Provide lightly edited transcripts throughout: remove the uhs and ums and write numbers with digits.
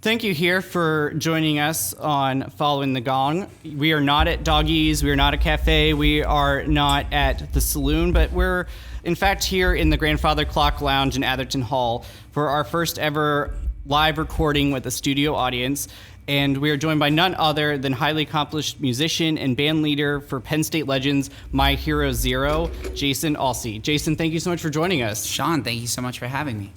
Thank you here for joining us on Following the Gong. We are not at Doggies, we are not at Cafe, we are not at the Saloon, but we're in fact here in the Grandfather Clock Lounge in Atherton Hall for our first ever live recording with a studio audience. And we are joined by none other than highly accomplished musician and band leader for Penn State legends My Hero Zero, Jason Alsey. Jason, thank you so much for joining us. Sean, thank you so much for having me.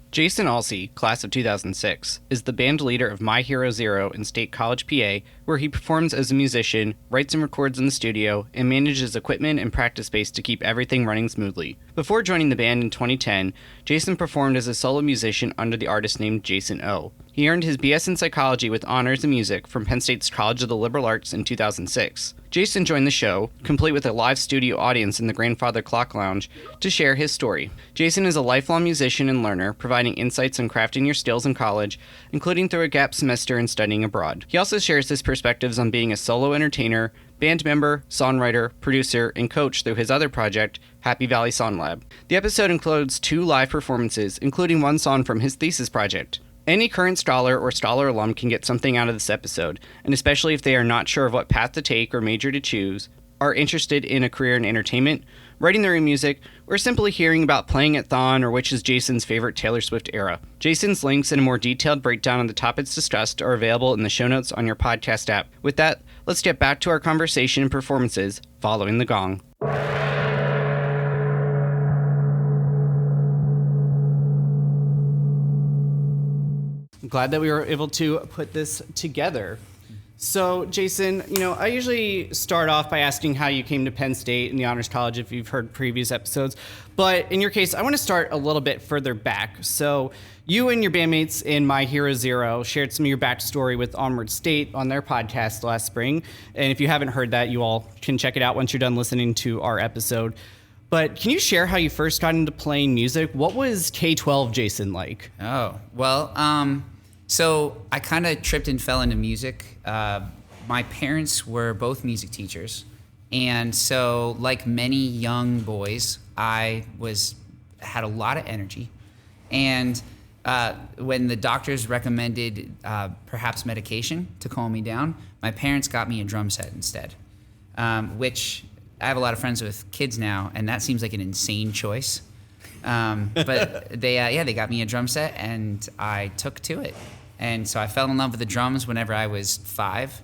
Jason Alsey, class of 2006, is the band leader of My Hero Zero in State College, PA, where he performs as a musician, writes and records in the studio, and manages equipment and practice space to keep everything running smoothly. Before joining the band in 2010, Jason performed as a solo musician under the artist name Jason O. He earned his BS in Psychology with honors in music from Penn State's College of the Liberal Arts in 2006. Jason joined the show, complete with a live studio audience in the Grandfather Clock Lounge, to share his story. Jason is a lifelong musician and learner, providing insights on crafting your skills in college, including through a gap semester and studying abroad. He also shares his perspectives on being a solo entertainer, band member, songwriter, producer, and coach through his other project, Happy Valley Song Lab. The episode includes 2 live performances, including one song from his thesis project. Any current scholar or scholar alum can get something out of this episode, and especially if they are not sure of what path to take or major to choose, are interested in a career in entertainment, writing their own music, or simply hearing about playing at Thon or which is Jason's favorite Taylor Swift era. Jason's links and a more detailed breakdown on the topics discussed are available in the show notes on your podcast app. With that, let's get back to our conversation and performances following the gong. I'm glad that we were able to put this together. So, Jason, I usually start off by asking how you came to Penn State and the Honors College if you've heard previous episodes. But in your case, I want to start a little bit further back. So, you and your bandmates in My Hero Zero shared some of your backstory with Onward State on their podcast last spring. And if you haven't heard that, you all can check it out once you're done listening to our episode. But can you share how you first got into playing music? What was K-12 Jason like? Oh, well, so I kind of tripped and fell into music. My parents were both music teachers. And so like many young boys, I had a lot of energy. And when the doctors recommended perhaps medication to calm me down, my parents got me a drum set instead, which I have a lot of friends with kids now, and that seems like an insane choice. But they got me a drum set, and I took to it. And so I fell in love with the drums whenever I was 5.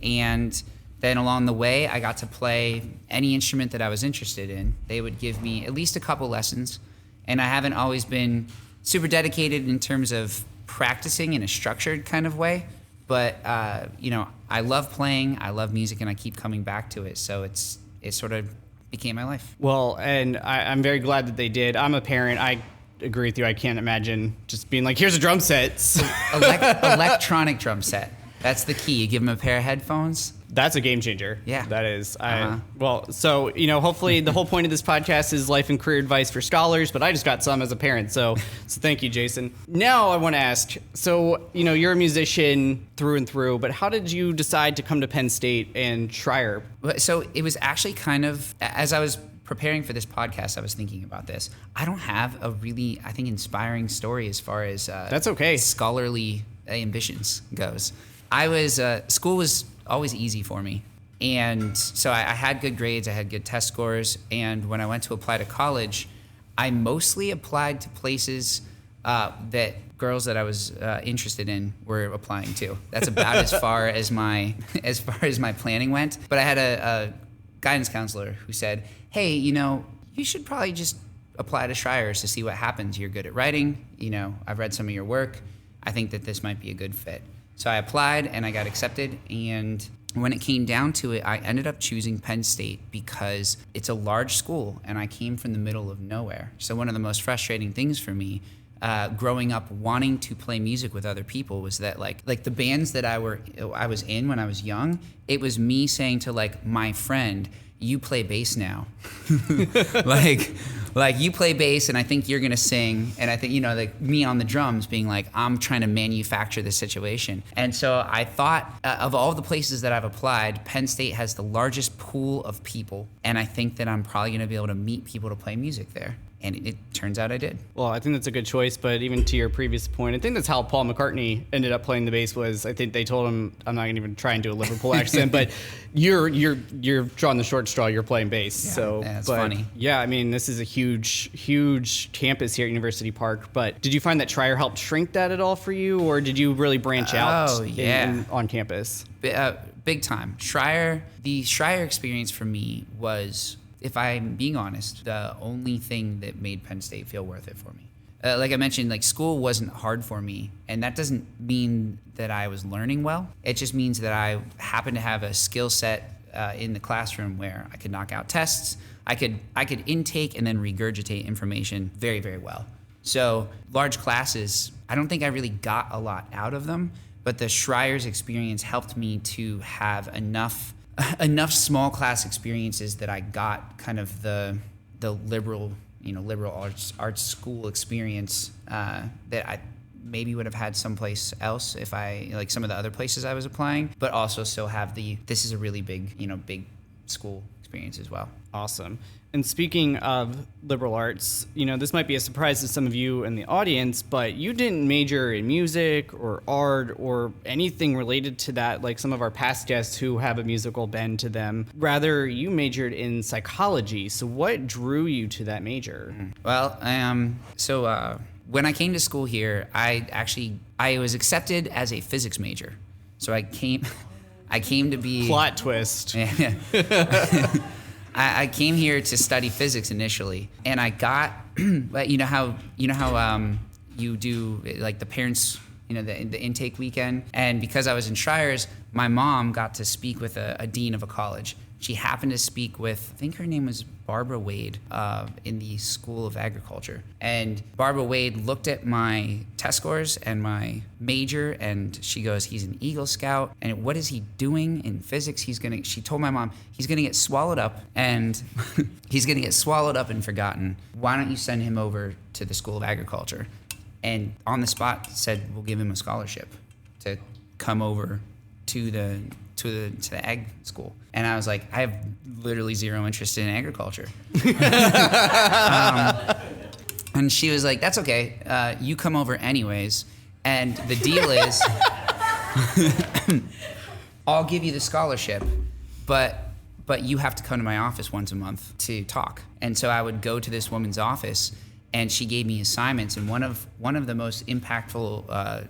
And then along the way, I got to play any instrument that I was interested in. They would give me at least a couple lessons. And I haven't always been super dedicated in terms of practicing in a structured kind of way. But, I love playing, I love music, and I keep coming back to it. So it sort of became my life. Well, and I'm very glad that they did. I'm a parent. I agree with you. I can't imagine just being like, here's a drum set. Electronic drum set. That's the key. You give them a pair of headphones. That's a game changer. Yeah. That is. So, hopefully the whole point of this podcast is life and career advice for scholars, but I just got some as a parent. So thank you, Jason. Now I want to ask, so, you're a musician through and through, but how did you decide to come to Penn State and try? So it was actually kind of, as I was preparing for this podcast, I was thinking about this. I don't have a really, I think, inspiring story as far as that's okay. Scholarly ambitions goes. School was always easy for me. And so I had good grades, I had good test scores, and when I went to apply to college, I mostly applied to places that girls that I was interested in were applying to. That's about as far as my planning went. But I had a guidance counselor who said, hey, you should probably just apply to Schreier's to see what happens. You're good at writing. I've read some of your work. I think that this might be a good fit. So I applied and I got accepted. And when it came down to it, I ended up choosing Penn State because it's a large school and I came from the middle of nowhere. So one of the most frustrating things for me growing up wanting to play music with other people was that like the bands that I was in when I was young, it was me saying to like my friend, you play bass now. like you play bass and I think you're gonna sing, and I think, like me on the drums being like, I'm trying to manufacture this situation. And so I thought, of all the places that I've applied, Penn State has the largest pool of people, and I think that I'm probably gonna be able to meet people to play music there. And it turns out I did. Well, I think that's a good choice, but even to your previous point, I think that's how Paul McCartney ended up playing the bass. Was I think they told him, I'm not going to even try and do a Liverpool accent, but you're drawing the short straw. You're playing bass, so that's funny. Yeah, I mean, this is a huge campus here at University Park. But did you find that Schreier helped shrink that at all for you, or did you really branch out on campus? Big time. The Schreier experience for me was, if I'm being honest, the only thing that made Penn State feel worth it for me. Like I mentioned, like school wasn't hard for me, and that doesn't mean that I was learning well. It just means that I happened to have a skill set in the classroom where I could knock out tests. I could intake and then regurgitate information very, very well. So large classes, I don't think I really got a lot out of them, but the Schreier's experience helped me to have enough small class experiences that I got kind of the liberal arts school experience that I maybe would have had someplace else if I, like some of the other places I was applying, but also still have this is a really big school experience as well. Awesome. And speaking of liberal arts, this might be a surprise to some of you in the audience, but you didn't major in music or art or anything related to that, like some of our past guests who have a musical bend to them. Rather, you majored in psychology. So what drew you to that major? Well, when I came to school here, I was accepted as a physics major. So I came to be... Plot twist. I came here to study physics initially, and I got, you know how you do like the parents, the intake weekend, and because I was in Schreier's, my mom got to speak with a dean of a college. She happened to speak with, I think her name was Barbara Wade, in the School of Agriculture. And Barbara Wade looked at my test scores and my major, and she goes, he's an Eagle Scout, and what is he doing in physics? She told my mom, he's gonna get swallowed up, and he's gonna get swallowed up and forgotten. Why don't you send him over to the School of Agriculture? And on the spot said, we'll give him a scholarship to come over to the ag school. And I was like, I have literally zero interest in agriculture. And she was like, that's okay. You come over anyways. And the deal is, I'll give you the scholarship, but you have to come to my office once a month to talk. And so I would go to this woman's office, and she gave me assignments. And one of the most impactful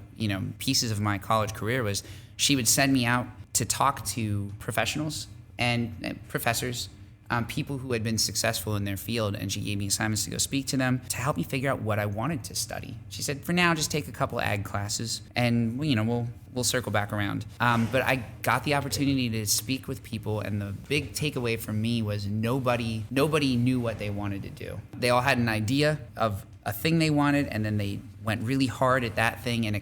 pieces of my college career was she would send me out to talk to professionals and professors, people who had been successful in their field, and she gave me assignments to go speak to them to help me figure out what I wanted to study. She said, for now, just take a couple ag classes, and we'll circle back around. But I got the opportunity to speak with people, and the big takeaway from me was nobody knew what they wanted to do. They all had an idea of a thing they wanted, and then they went really hard at that thing, and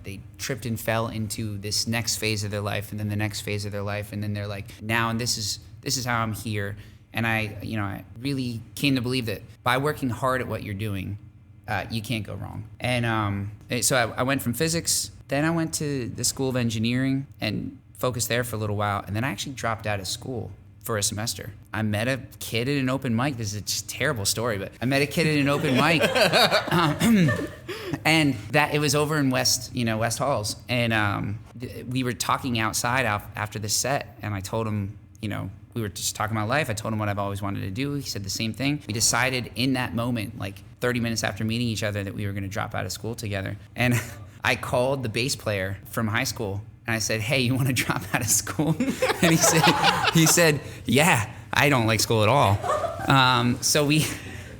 they tripped and fell into this next phase of their life, and then the next phase of their life, and then they're like, now, and this is how I'm here. And I really came to believe that by working hard at what you're doing, you can't go wrong. And so I went from physics, then I went to the School of Engineering and focused there for a little while, and then I actually dropped out of school for a semester. I met a kid at an open mic. This is a just terrible story, but I met a kid at an open mic, and that it was over in West Halls, and we were talking outside after the set, and I told him, we were just talking about life. I told him what I've always wanted to do. He said the same thing. We decided in that moment, like 30 minutes after meeting each other, that we were going to drop out of school together. And I called the bass player from high school, and I said, hey, you want to drop out of school? And he said, yeah, I don't like school at all. So we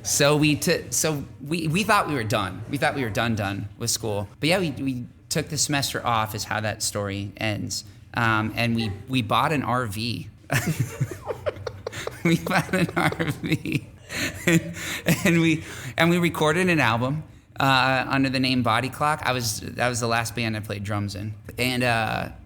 thought we were done. We thought we were done with school. But yeah, we took the semester off is how that story ends. And we bought an RV. We bought an RV. and we recorded an album. under the name Body Clock. That was the last band I played drums in,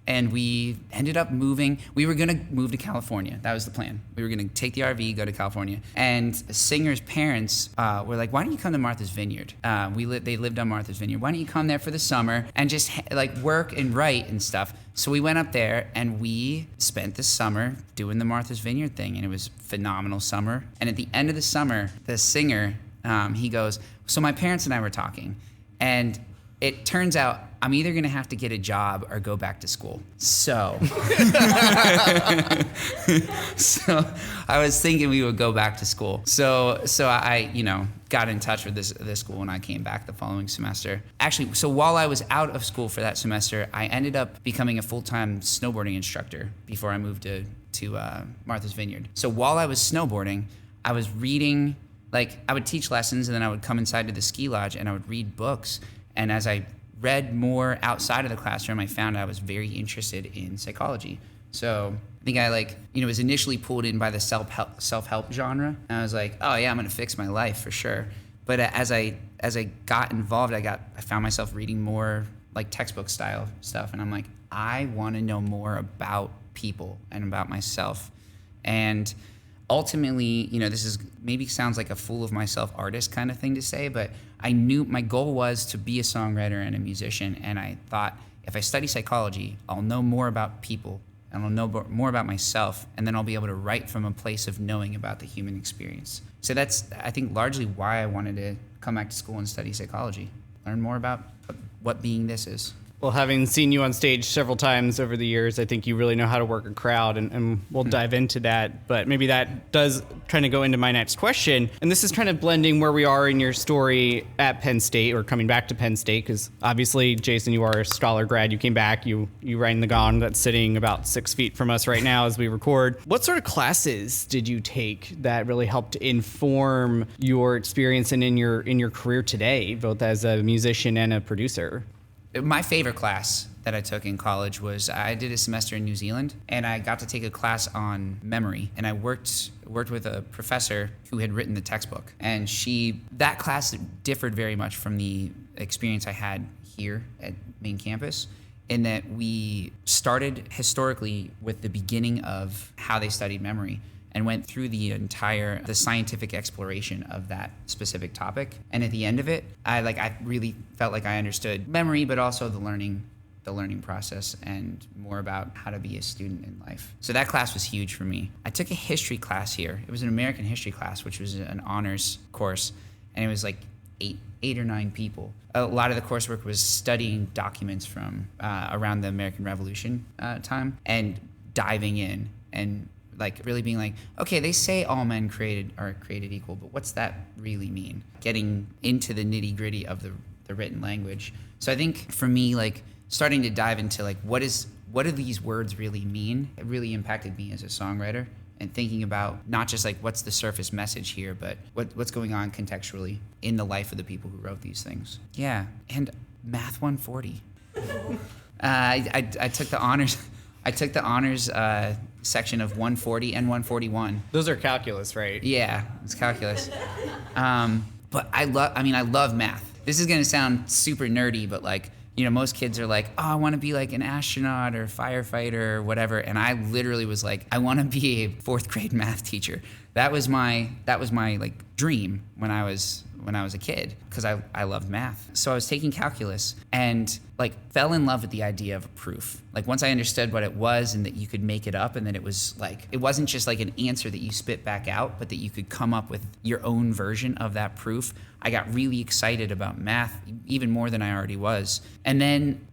and we ended up moving. We were gonna move to California. That was the plan. We were gonna take the RV, go to California. And the singer's parents were like, "Why don't you come to Martha's Vineyard?" They lived on Martha's Vineyard. "Why don't you come there for the summer and just like work and write and stuff?" So we went up there and we spent the summer doing the Martha's Vineyard thing, and it was a phenomenal summer. And at the end of the summer, the singer, he goes, "So my parents and I were talking, and it turns out I'm either gonna have to get a job or go back to school." So, so I was thinking we would go back to school. So I, got in touch with this school when I came back the following semester. Actually, so while I was out of school for that semester, I ended up becoming a full-time snowboarding instructor before I moved to Martha's Vineyard. So while I was snowboarding, I was reading. Like, I would teach lessons, and then I would come inside to the ski lodge, and I would read books. And as I read more outside of the classroom, I found I was very interested in psychology. So I think I was initially pulled in by the self-help genre. And I was like, oh yeah, I'm gonna fix my life for sure. But as I got involved, I found myself reading more like textbook style stuff. And I'm like, I wanna know more about people and about myself. And ultimately, this is maybe sounds like a fool of myself artist kind of thing to say, but I knew my goal was to be a songwriter and a musician. And I thought, if I study psychology, I'll know more about people and I'll know more about myself, and then I'll be able to write from a place of knowing about the human experience. So that's, I think, largely why I wanted to come back to school and study psychology, learn more about what being this is. Well, having seen you on stage several times over the years, I think you really know how to work a crowd, and we'll dive into that. But maybe that does kind of go into my next question. And this is kind of blending where we are in your story at Penn State, or coming back to Penn State, because obviously, Jason, you are a scholar grad. You came back, you rang the gong that's sitting about 6 feet from us right now as we record. What sort of classes did you take that really helped inform your experience and in your career today, both as a musician and a producer? My favorite class that I took in college was, I did a semester in New Zealand, and I got to take a class on memory. And I worked with a professor who had written the textbook. And that class differed very much from the experience I had here at main campus, in that we started historically with the beginning of how they studied memory, and went through the scientific exploration of that specific topic. And at the end of it, I really felt like I understood memory, but also the learning process, and more about how to be a student in life. So that class was huge for me. I took a history class here. It was an American history class, which was an honors course, and it was like eight or nine people. A lot of the coursework was studying documents from around the American Revolution time, and diving in and really being like, okay, they say all men are created equal, but what's that really mean? Getting into the nitty gritty of the written language. So I think for me, starting to dive into what do these words really mean? It really impacted me as a songwriter, and thinking about not just what's the surface message here, but what's going on contextually in the life of the people who wrote these things. Yeah, and Math 140. I took the honors. I took the honors section of 140 and 141. Those are calculus, right? Yeah, it's calculus. But I love math. This is gonna sound super nerdy, but most kids are like, oh, I want to be like an astronaut or firefighter or whatever. And I literally was like, I want to be a fourth grade math teacher. That was my dream when I was a kid, because I loved math. So I was taking calculus and fell in love with the idea of a proof. Once I understood what it was, and that you could make it up, and that it was it wasn't just an answer that you spit back out, but that you could come up with your own version of that proof, I got really excited about math, even more than I already was. And then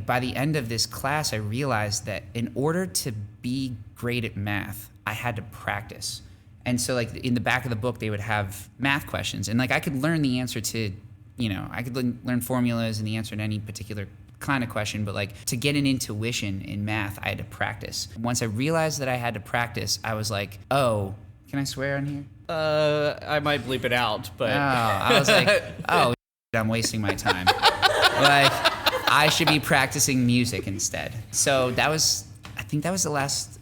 by the end of this class, I realized that in order to be great at math, I had to practice. And so in the back of the book, they would have math questions, and I could learn the answer to, I could learn formulas and the answer to any particular kind of question, but to get an intuition in math, I had to practice. Once I realized that I had to practice, I was like, oh, can I swear on here? I might bleep it out, but I was like, oh, I'm wasting my time. I should be practicing music instead. So I think that was the last,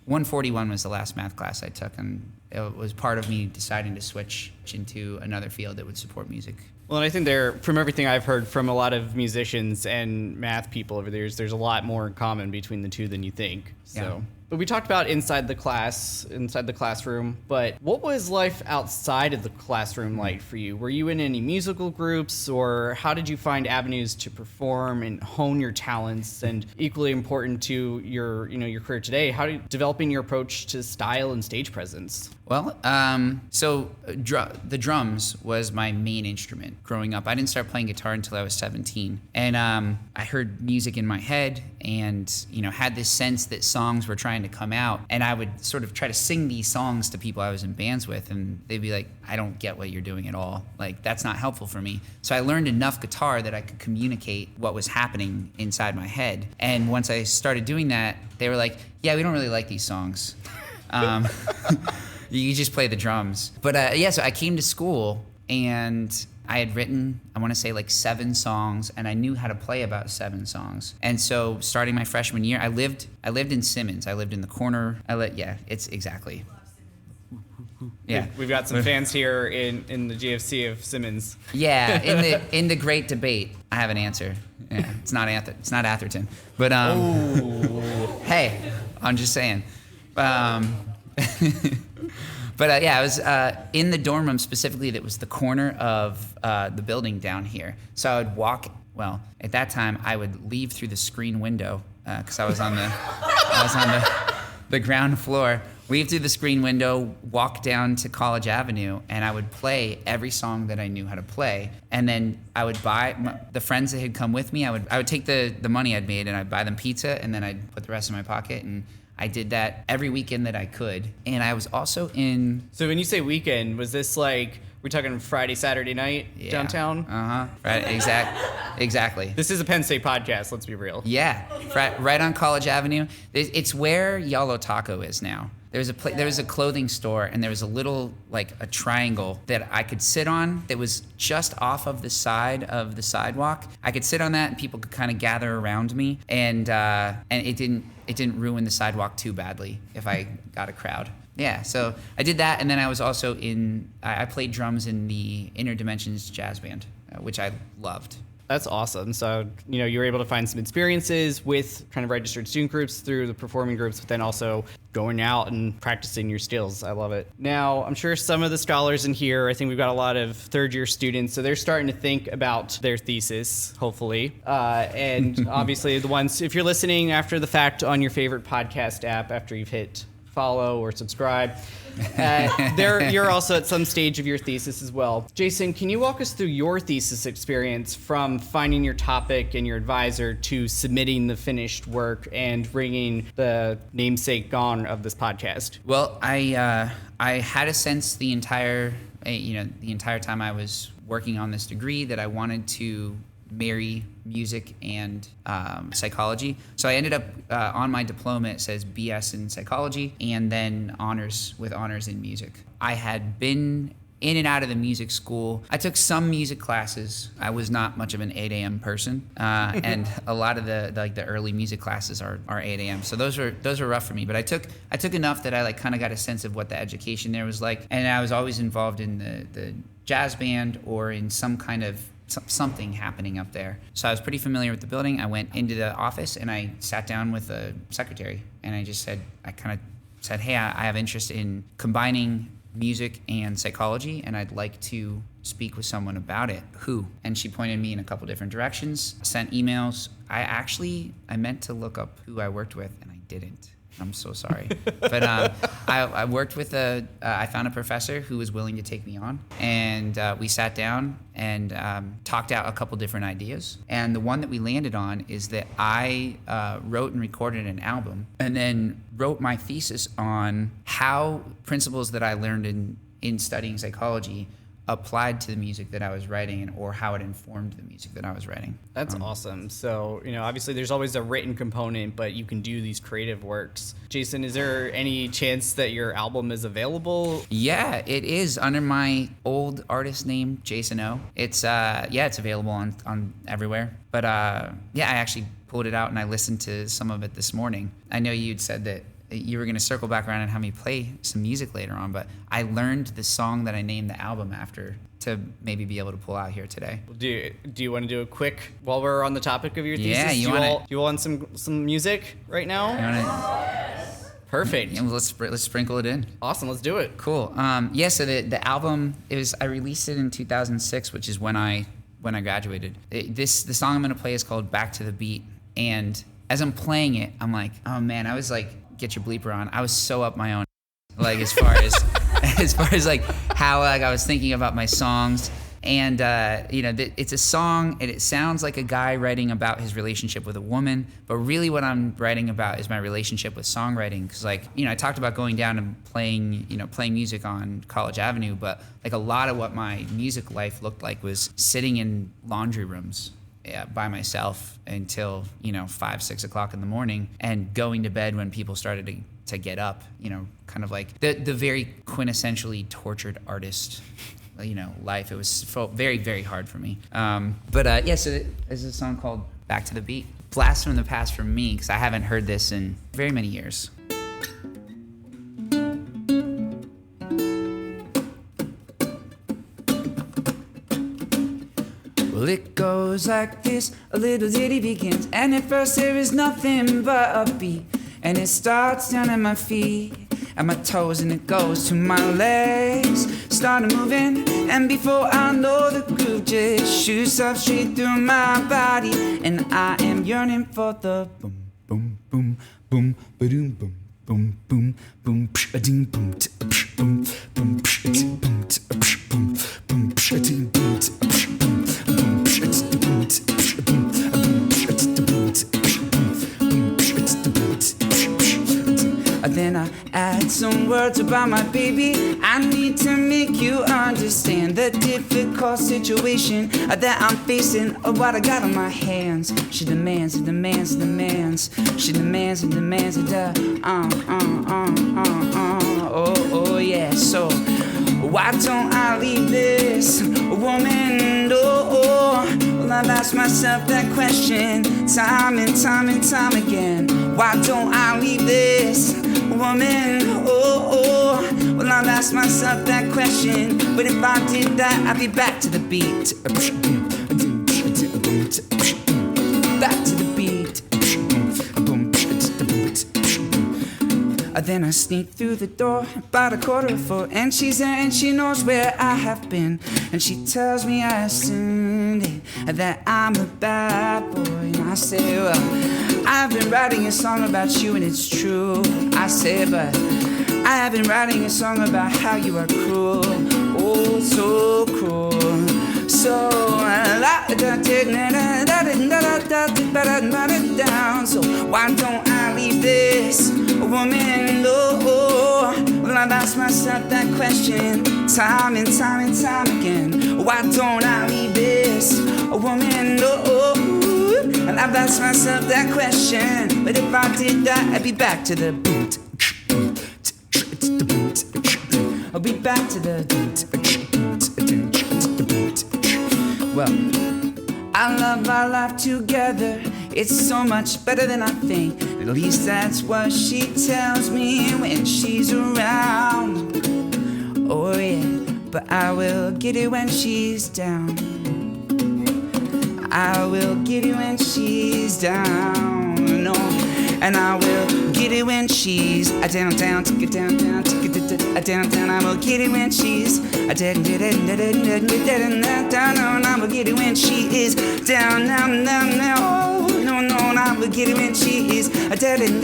141 was the last math class I took, and it was part of me deciding to switch into another field that would support music. Well, and I think from everything I've heard from a lot of musicians and math people over there, there's a lot more in common between the two than you think. So. Yeah. But we talked about inside the classroom, but what was life outside of the classroom like for you? Were you in any musical groups, or how did you find avenues to perform and hone your talents? And equally important to your career today, developing your approach to style and stage presence? Well, the drums was my main instrument growing up. I didn't start playing guitar until I was 17. And I heard music in my head and, had this sense that songs were trying to come out. And I would sort of try to sing these songs to people I was in bands with. And they'd be like, I don't get what you're doing at all. Like, that's not helpful for me. So I learned enough guitar that I could communicate what was happening inside my head. And once I started doing that, they were like, yeah, we don't really like these songs. You just play the drums. But so I came to school and I had written, I want to say like 7 songs, and I knew how to play about 7 songs. And so starting my freshman year, I lived in Simmons. I lived in the corner. It's exactly. Yeah. We've got some fans here in the GFC of Simmons. Yeah, in the great debate, I have an answer. Yeah, it's not Atherton. But hey, I'm just saying. But I was in the dorm room specifically that was the corner of the building down here. So I would walk, at that time I would leave through the screen window because I was on the ground floor, leave through the screen window, walk down to College Avenue, and I would play every song that I knew how to play. And then I would buy the friends that had come with me, I would take the money I'd made and I'd buy them pizza, and then I'd put the rest in my pocket, and I did that every weekend that I could. And I was also in... So when you say weekend, was this like, we're talking Friday, Saturday night downtown? Uh-huh. Right, exactly. This is a Penn State podcast, let's be real. Yeah, right on College Avenue. It's where Yellow Taco is now. There was a clothing store, and there was a little, a triangle that I could sit on that was just off of the side of the sidewalk. I could sit on that, and people could kind of gather around me, and it didn't ruin the sidewalk too badly if I got a crowd. Yeah, so I did that, and then I was also I played drums in the Inner Dimensions jazz band, which I loved. That's awesome. So, you were able to find some experiences with kind of registered student groups through the performing groups, but then also going out and practicing your skills. I love it. Now, I'm sure some of the scholars in here, I think we've got a lot of third-year students, so they're starting to think about their thesis, hopefully. And obviously the ones, if you're listening after the fact on your favorite podcast app, after you've hit follow or subscribe, you're also at some stage of your thesis as well. Jason, can you walk us through your thesis experience from finding your topic and your advisor to submitting the finished work and bringing the namesake on of this podcast? Well, I had a sense the entire time I was working on this degree that I wanted to marry music and psychology. So I ended up on my diploma, it says BS in psychology and then honors in music. I had been in and out of the music school. I took some music classes. I was not much of an 8 a.m. person, and a lot of the early music classes are 8 a.m. So those were rough for me. But I took enough that I kind of got a sense of what the education there was like, and I was always involved in the jazz band or in some kind of something happening up there. So I was pretty familiar with the building. I went into the office and I sat down with the secretary and I kind of said, hey, I have interest in combining music and psychology, and I'd like to speak with someone about it. Who? And she pointed me in a couple different directions, sent emails. I meant to look up who I worked with, and I didn't. I'm so sorry. But I worked with I found a professor who was willing to take me on, and we sat down and talked out a couple different ideas. And the one that we landed on is that I wrote and recorded an album and then wrote my thesis on how principles that I learned in studying psychology applied to the music that I was writing or how it informed the music that I was writing. That's awesome. So, obviously there's always a written component, but you can do these creative works. Jason, is there any chance that your album is available? Yeah, it is under my old artist name, Jason O. It's available on everywhere. But I actually pulled it out and I listened to some of it this morning. I know you'd said that you were going to circle back around and have me play some music later on, but I learned the song that I named the album after to maybe be able to pull out here today. Do you want to do a quick, while we're on the topic of your thesis? Yeah, you want some music right now? Perfect. Yeah, well, let's sprinkle it in. Awesome, let's do it. Cool. So the album, I released it in 2006, which is when I graduated. The song I'm gonna play is called "Back to the Beat," and as I'm playing it, I'm like, oh man, I was like, get your bleeper on. I was so up my own, like as far as as far as like how like I was thinking about my songs. And it's a song, and it sounds like a guy writing about his relationship with a woman, but really what I'm writing about is my relationship with songwriting. Because I talked about going down and playing music on College Avenue, but like a lot of what my music life looked like was sitting in laundry rooms by myself until 5, 6 o'clock in the morning, and going to bed when people started to get up. Kind of like the very quintessentially tortured artist. Life. It felt very, very hard for me. So there's a song called "Back to the Beat." Blast from the past for me, because I haven't heard this in very many years. Well, it goes like this. A little ditty begins, and at first there is nothing but a beat, and it starts down at my feet, at my toes, and it goes to my legs. Started moving, and before I know, the groove just shoots up straight through my body, and I am yearning for the boom, boom, boom, boom, ba-doom, boom, boom, boom, boom, psh-a-ding, boom, psh, boom, boom, psh-a-ding, boom, psh, boom, boom, psh-a-ding, boom, psh, boom, boom, psh-a-ding, boom, psh, boom, boom, psh-a-ding, boom, psh, boom, psh-a-ding, boom, psh. Then I add some words about my baby. I need to make you understand the difficult situation that I'm facing, what I got on my hands. She demands, it demands, it demands. She demands, it demands, it does. Oh yeah. So why don't I leave this woman? Well, I've asked myself that question time and time and time again. Why don't I leave this woman? Well, I've asked myself that question, but if I did that, I'd be back to the beat. Back to the beat. Then I sneak through the door about 3:45, and she's there and she knows where I have been, and she tells me I assumed it, that I'm a bad boy. And I say, well, I've been writing a song about you and it's true. I say, but I have been writing a song about how you are cruel, oh so cruel. So why don't I leave this woman? Well, I've asked myself that question time and time and time again. Why don't I leave this woman? And I've asked myself that question, but if I did that, I'd be back to the boot. I'll be back to the boot. Well, I love our life together. It's so much better than I think. At least that's what she tells me when she's around. Oh yeah, but I will get it when she's down. I will get it when she's down. No, and I will get it when she's down, down, take it down, down, take it down, down. I will get it when she's down, down. I will get it when she is down, down, down, down. No, I will get it when she is down, down,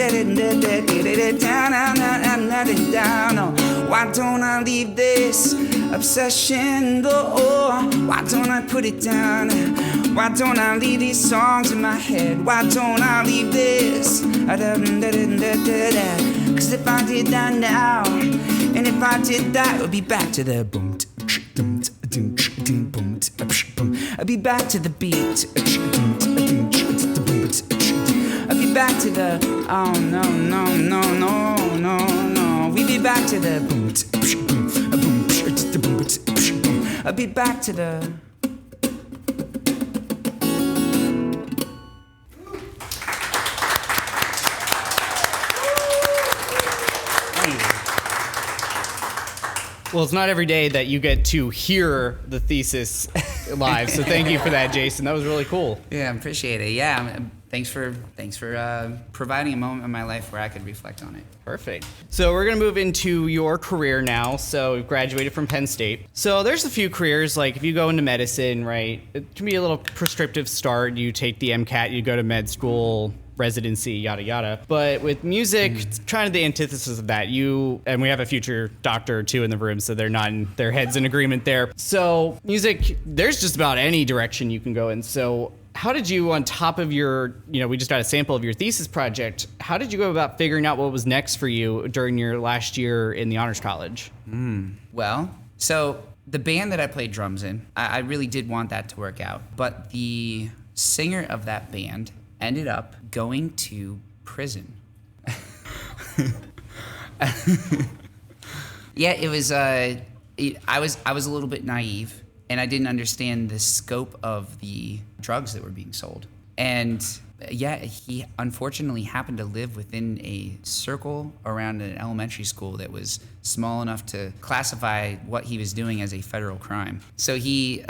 down. No, why don't I leave this obsession? Why don't I put it down? Why don't I leave these songs in my head? Why don't I leave this? Cause if I did that now, and if I did that, it would be back to the boom. I'll be back to the beat. I'll be back to the oh no no no no no no. We be back to the boom. I'll be back to the. Well, it's not every day that you get to hear the thesis live, so thank you for that, Jason. That was really cool. Yeah, I appreciate it. Yeah, thanks for providing a moment in my life where I could reflect on it. Perfect. So we're going to move into your career now. So you graduated from Penn State. So there's a few careers, like if you go into medicine, right, it can be a little prescriptive start. You take the MCAT, you go to med school, residency, yada yada. But with music, it's kind of the antithesis of that. And we have a future doctor or two in the room, so they're nodding their heads in agreement there. So music, there's just about any direction you can go in. So how did you, on top of your, we just got a sample of your thesis project, how did you go about figuring out what was next for you during your last year in the Honors College? Well, so the band that I played drums in, I really did want that to work out. But the singer of that band ended up going to prison. Yeah, it was, I was a little bit naive, and I didn't understand the scope of the drugs that were being sold. And yeah, he unfortunately happened to live within a circle around an elementary school that was small enough to classify what he was doing as a federal crime. So he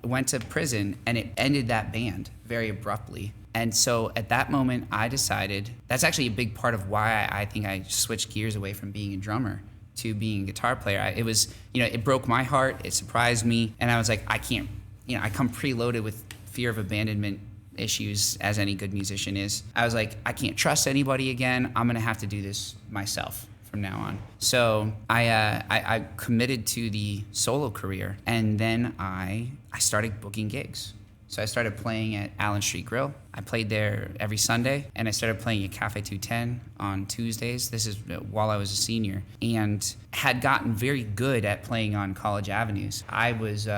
went to prison, and it ended that band very abruptly. And so at that moment, I decided, that's actually a big part of why I think I switched gears away from being a drummer to being a guitar player. It was, it broke my heart, it surprised me, and I was like, I can't, I come preloaded with fear of abandonment issues, as any good musician is. I was like, I can't trust anybody again, I'm gonna have to do this myself from now on. So I committed to the solo career, and then I started booking gigs. So I started playing at Allen Street Grill. I played there every Sunday, and I started playing at Cafe 210 on Tuesdays. This is while I was a senior, and had gotten very good at playing on college avenues. I was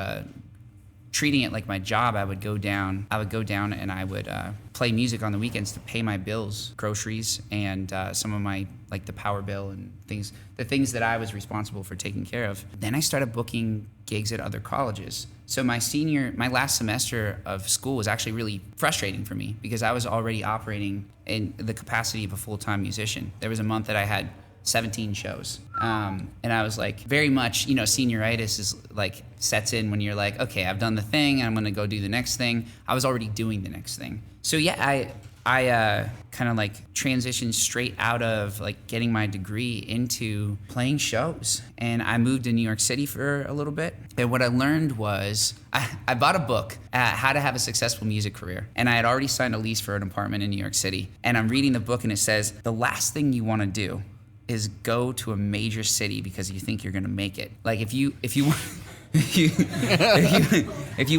treating it like my job. I would go down and I would play music on the weekends to pay my bills, groceries, and some of my, like the power bill and the things that I was responsible for taking care of. Then I started booking gigs at other colleges. So my last semester of school was actually really frustrating for me because I was already operating in the capacity of a full-time musician. There was a month that I had 17 shows. And I was like, very much, senioritis is like sets in when you're like, okay, I've done the thing, I'm gonna go do the next thing. I was already doing the next thing. So yeah, I kind of like transitioned straight out of like getting my degree into playing shows. And I moved to New York City for a little bit. And what I learned was I bought a book, How to Have a Successful Music Career. And I had already signed a lease for an apartment in New York City. And I'm reading the book, and it says, the last thing you wanna do is go to a major city because you think you're gonna make it. Like if you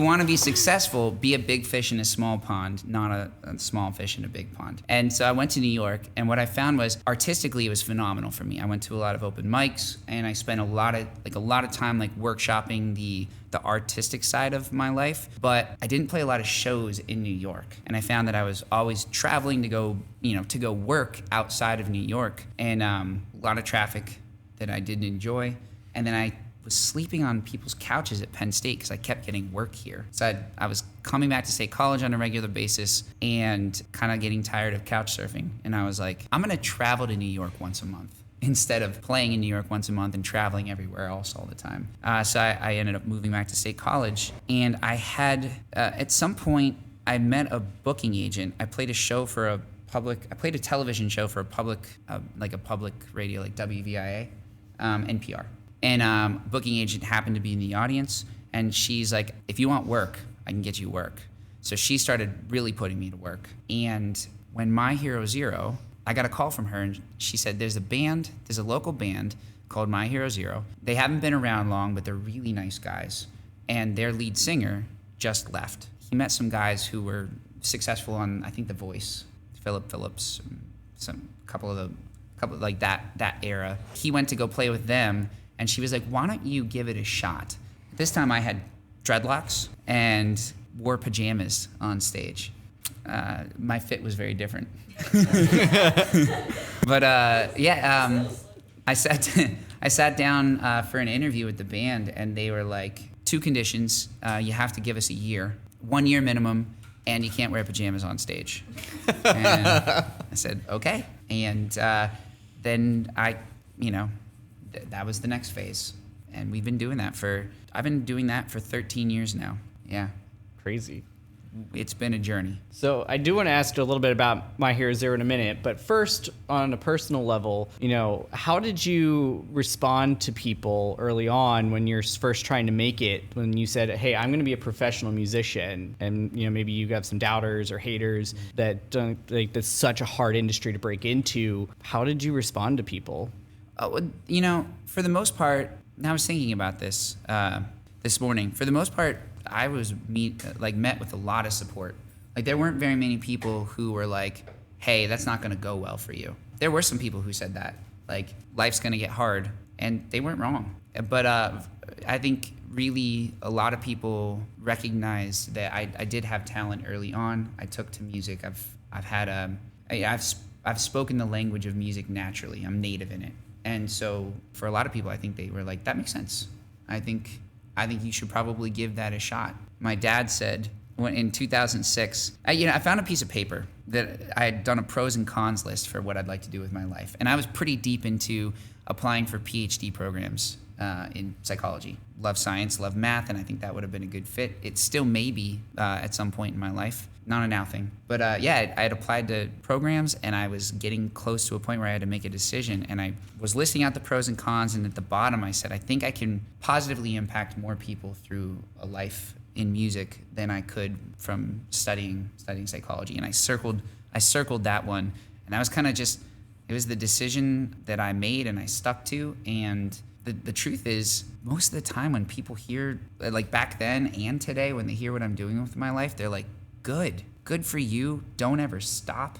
want to be successful, be a big fish in a small pond, not a small fish in a big pond. And so I went to New York, and what I found was artistically it was phenomenal for me. I went to a lot of open mics, and I spent a lot of time like workshopping the artistic side of my life, but I didn't play a lot of shows in New York. And I found that I was always traveling to go work outside of New York, and a lot of traffic that I didn't enjoy. And then I was sleeping on people's couches at Penn State because I kept getting work here. So I was coming back to State College on a regular basis and kind of getting tired of couch surfing. And I was like, I'm gonna travel to New York once a month instead of playing in New York once a month and traveling everywhere else all the time. So I ended up moving back to State College, and I had, at some point, I met a booking agent. I played a television show for a public radio, like WVIA, NPR. And booking agent happened to be in the audience, and she's like, if you want work, I can get you work. So she started really putting me to work. And when My Hero Zero, I got a call from her, and she said, there's a local band called My Hero Zero. They haven't been around long, but they're really nice guys. And their lead singer just left. He met some guys who were successful on, I think, The Voice, Philip Phillips, couple like that era. He went to go play with them, and she was like, why don't you give it a shot? This time I had dreadlocks and wore pajamas on stage. My fit was very different. But I sat down for an interview with the band, and they were like, 2 conditions. You have to give us a year, 1 year minimum, and you can't wear pajamas on stage. And I said, okay. And then that was the next phase. And we've been doing that I've been doing that for 13 years now. Yeah. Crazy. It's been a journey. So I do want to ask you a little bit about My Hero Zero in a minute, but first, on a personal level, how did you respond to people early on when you're first trying to make it? When you said, "Hey, I'm going to be a professional musician," and maybe you got some doubters or haters that don't, like, that's such a hard industry to break into. How did you respond to people? For the most part, and I was thinking about this this morning. For the most part, I was met with a lot of support. Like, there weren't very many people who were like, "Hey, that's not going to go well for you." There were some people who said that, like, life's going to get hard, and they weren't wrong. But I think really a lot of people recognized that I did have talent early on. I took to music. I've spoken the language of music naturally. I'm native in it, and so for a lot of people, I think they were like, "That makes sense. I think you should probably give that a shot." My dad said in 2006, I found a piece of paper that I had done a pros and cons list for what I'd like to do with my life. And I was pretty deep into applying for PhD programs in psychology. Love science, love math, and I think that would have been a good fit. It still may be at some point in my life. Not a now thing. But I had applied to programs, and I was getting close to a point where I had to make a decision. And I was listing out the pros and cons, and at the bottom I said, I think I can positively impact more people through a life in music than I could from studying psychology. And I circled that one, and that was kind of just, it was the decision that I made and I stuck to. And the truth is, most of the time when people hear, like back then and today, when they hear what I'm doing with my life, they're like, good for you. Don't ever stop.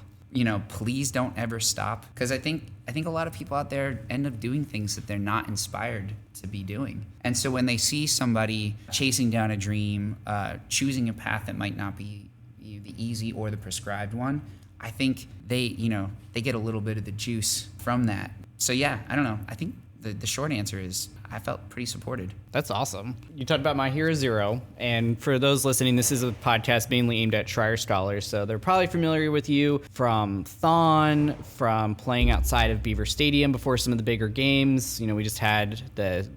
Please don't ever stop. Because I think a lot of people out there end up doing things that they're not inspired to be doing. And so when they see somebody chasing down a dream, choosing a path that might not be the easy or the prescribed one, I think they get a little bit of the juice from that. So yeah, I don't know. I think the short answer is I felt pretty supported. That's awesome. You talked about My Hero Zero, and for those listening, this is a podcast mainly aimed at Schreier scholars, so they're probably familiar with you from Thon, from playing outside of Beaver Stadium before some of the bigger games. We just had the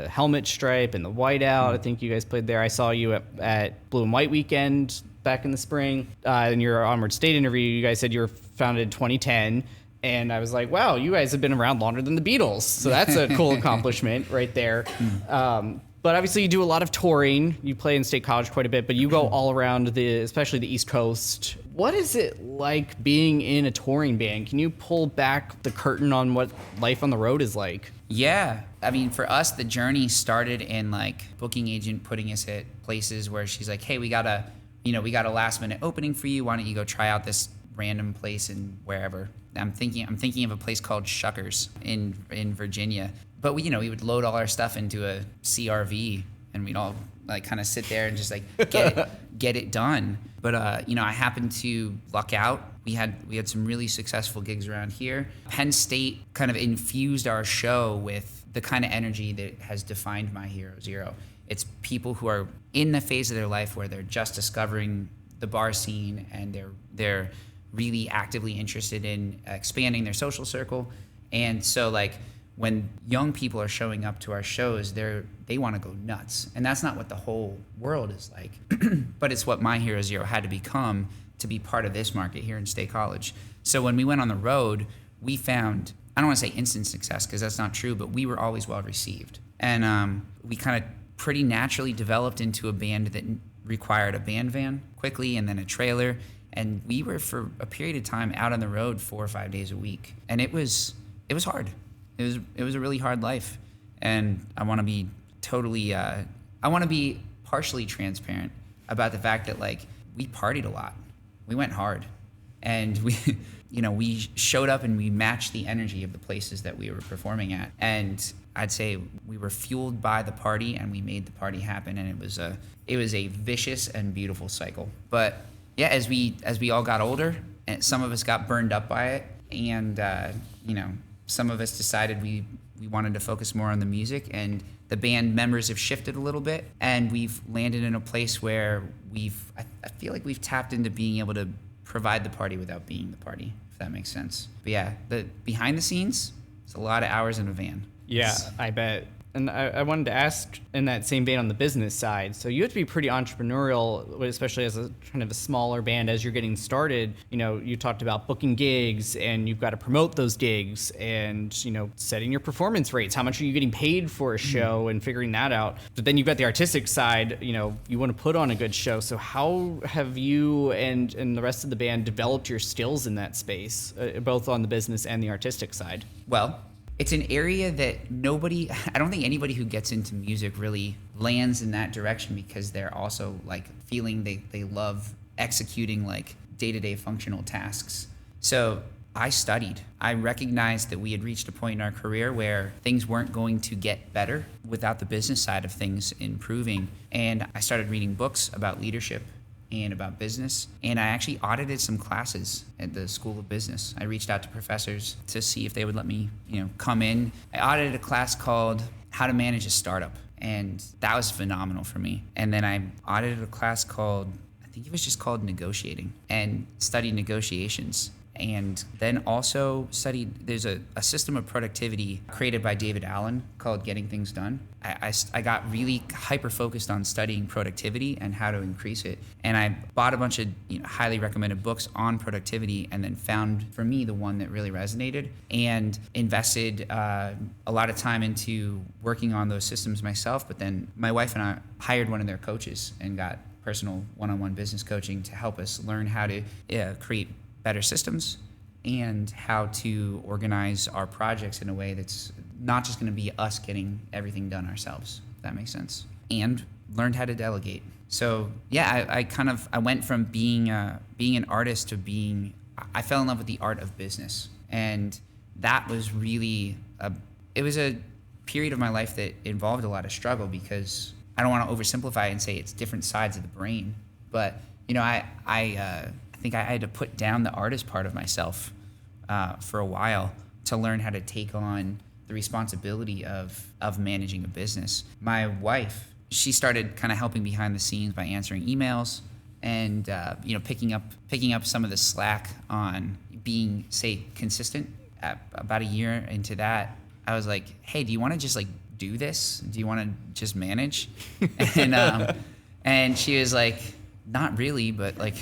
helmet stripe and the whiteout. I think you guys played there. I saw you at Blue and White Weekend back in the spring. In your Onward State interview, you guys said you were founded in 2010. And I was like, wow, you guys have been around longer than the Beatles. So that's a cool accomplishment right there. But obviously you do a lot of touring. You play in State College quite a bit, but you go all around especially the East Coast. What is it like being in a touring band? Can you pull back the curtain on what life on the road is like? Yeah. I mean, for us, the journey started in like booking agent putting us at places where she's like, hey, we got a last minute opening for you. Why don't you go try out this random place in wherever? I'm thinking of a place called Shuckers in Virginia. But we would load all our stuff into a CRV, and we'd all like kind of sit there and just like get it done. But I happened to luck out. We had some really successful gigs around here. Penn State kind of infused our show with the kind of energy that has defined My Hero Zero. It's people who are in the phase of their life where they're just discovering the bar scene, and they're really actively interested in expanding their social circle. And so like when young people are showing up to our shows, they want to go nuts. And that's not what the whole world is like, but it's what My Hero Zero had to become to be part of this market here in State College. So when we went on the road, we found, I don't want to say instant success because that's not true, but we were always well received. And we kind of pretty naturally developed into a band that required a band van quickly and then a trailer. And we were for a period of time out on the road 4 or 5 days a week. And it was hard. It was a really hard life. And I want to be partially transparent about the fact that like we partied a lot. We went hard. And we showed up and we matched the energy of the places that we were performing at. And I'd say we were fueled by the party and we made the party happen. And it was a vicious and beautiful cycle. But yeah, as we all got older, and some of us got burned up by it, and some of us decided we wanted to focus more on the music, and the band members have shifted a little bit, and we've landed in a place where I feel like we've tapped into being able to provide the party without being the party, if that makes sense. But yeah, the behind the scenes, it's a lot of hours in a van. Yeah, I bet. And I wanted to ask in that same vein on the business side. So you have to be pretty entrepreneurial, especially as a kind of a smaller band as you're getting started. You know, you talked about booking gigs and you've got to promote those gigs and, you know, setting your performance rates. How much are you getting paid for a show and figuring that out? But then you've got the artistic side, you know, you want to put on a good show. So how have you and the rest of the band developed your skills in that space, both on the business and the artistic side? Well, it's an area that I don't think anybody who gets into music really lands in that direction, because they're also like feeling they love executing like day-to-day functional tasks. So I studied. I recognized that we had reached a point in our career where things weren't going to get better without the business side of things improving. And I started reading books about leadership and about business. And I actually audited some classes at the School of Business. I reached out to professors to see if they would let me, come in. I audited a class called How to Manage a Startup, and that was phenomenal for me. And then I audited a class called, I think it was just called Negotiating, and studied negotiations. And then also studied, there's a system of productivity created by David Allen called Getting Things Done. I got really hyper-focused on studying productivity and how to increase it. And I bought a bunch of highly recommended books on productivity, and then found, for me, the one that really resonated, and invested a lot of time into working on those systems myself. But then my wife and I hired one of their coaches and got personal one-on-one business coaching to help us learn how to create better systems and how to organize our projects in a way that's not just going to be us getting everything done ourselves, if that makes sense. And learned how to delegate. So yeah, I went from being an artist to I fell in love with the art of business. And that was really it was a period of my life that involved a lot of struggle, because I don't want to oversimplify and say it's different sides of the brain, but I think I had to put down the artist part of myself for a while to learn how to take on the responsibility of managing a business. My wife, she started kind of helping behind the scenes by answering emails and picking up some of the slack on being, say, consistent. About a year into that, I was like, hey, do you want to just like do this? Do you want to just manage? And she was like, not really, but like,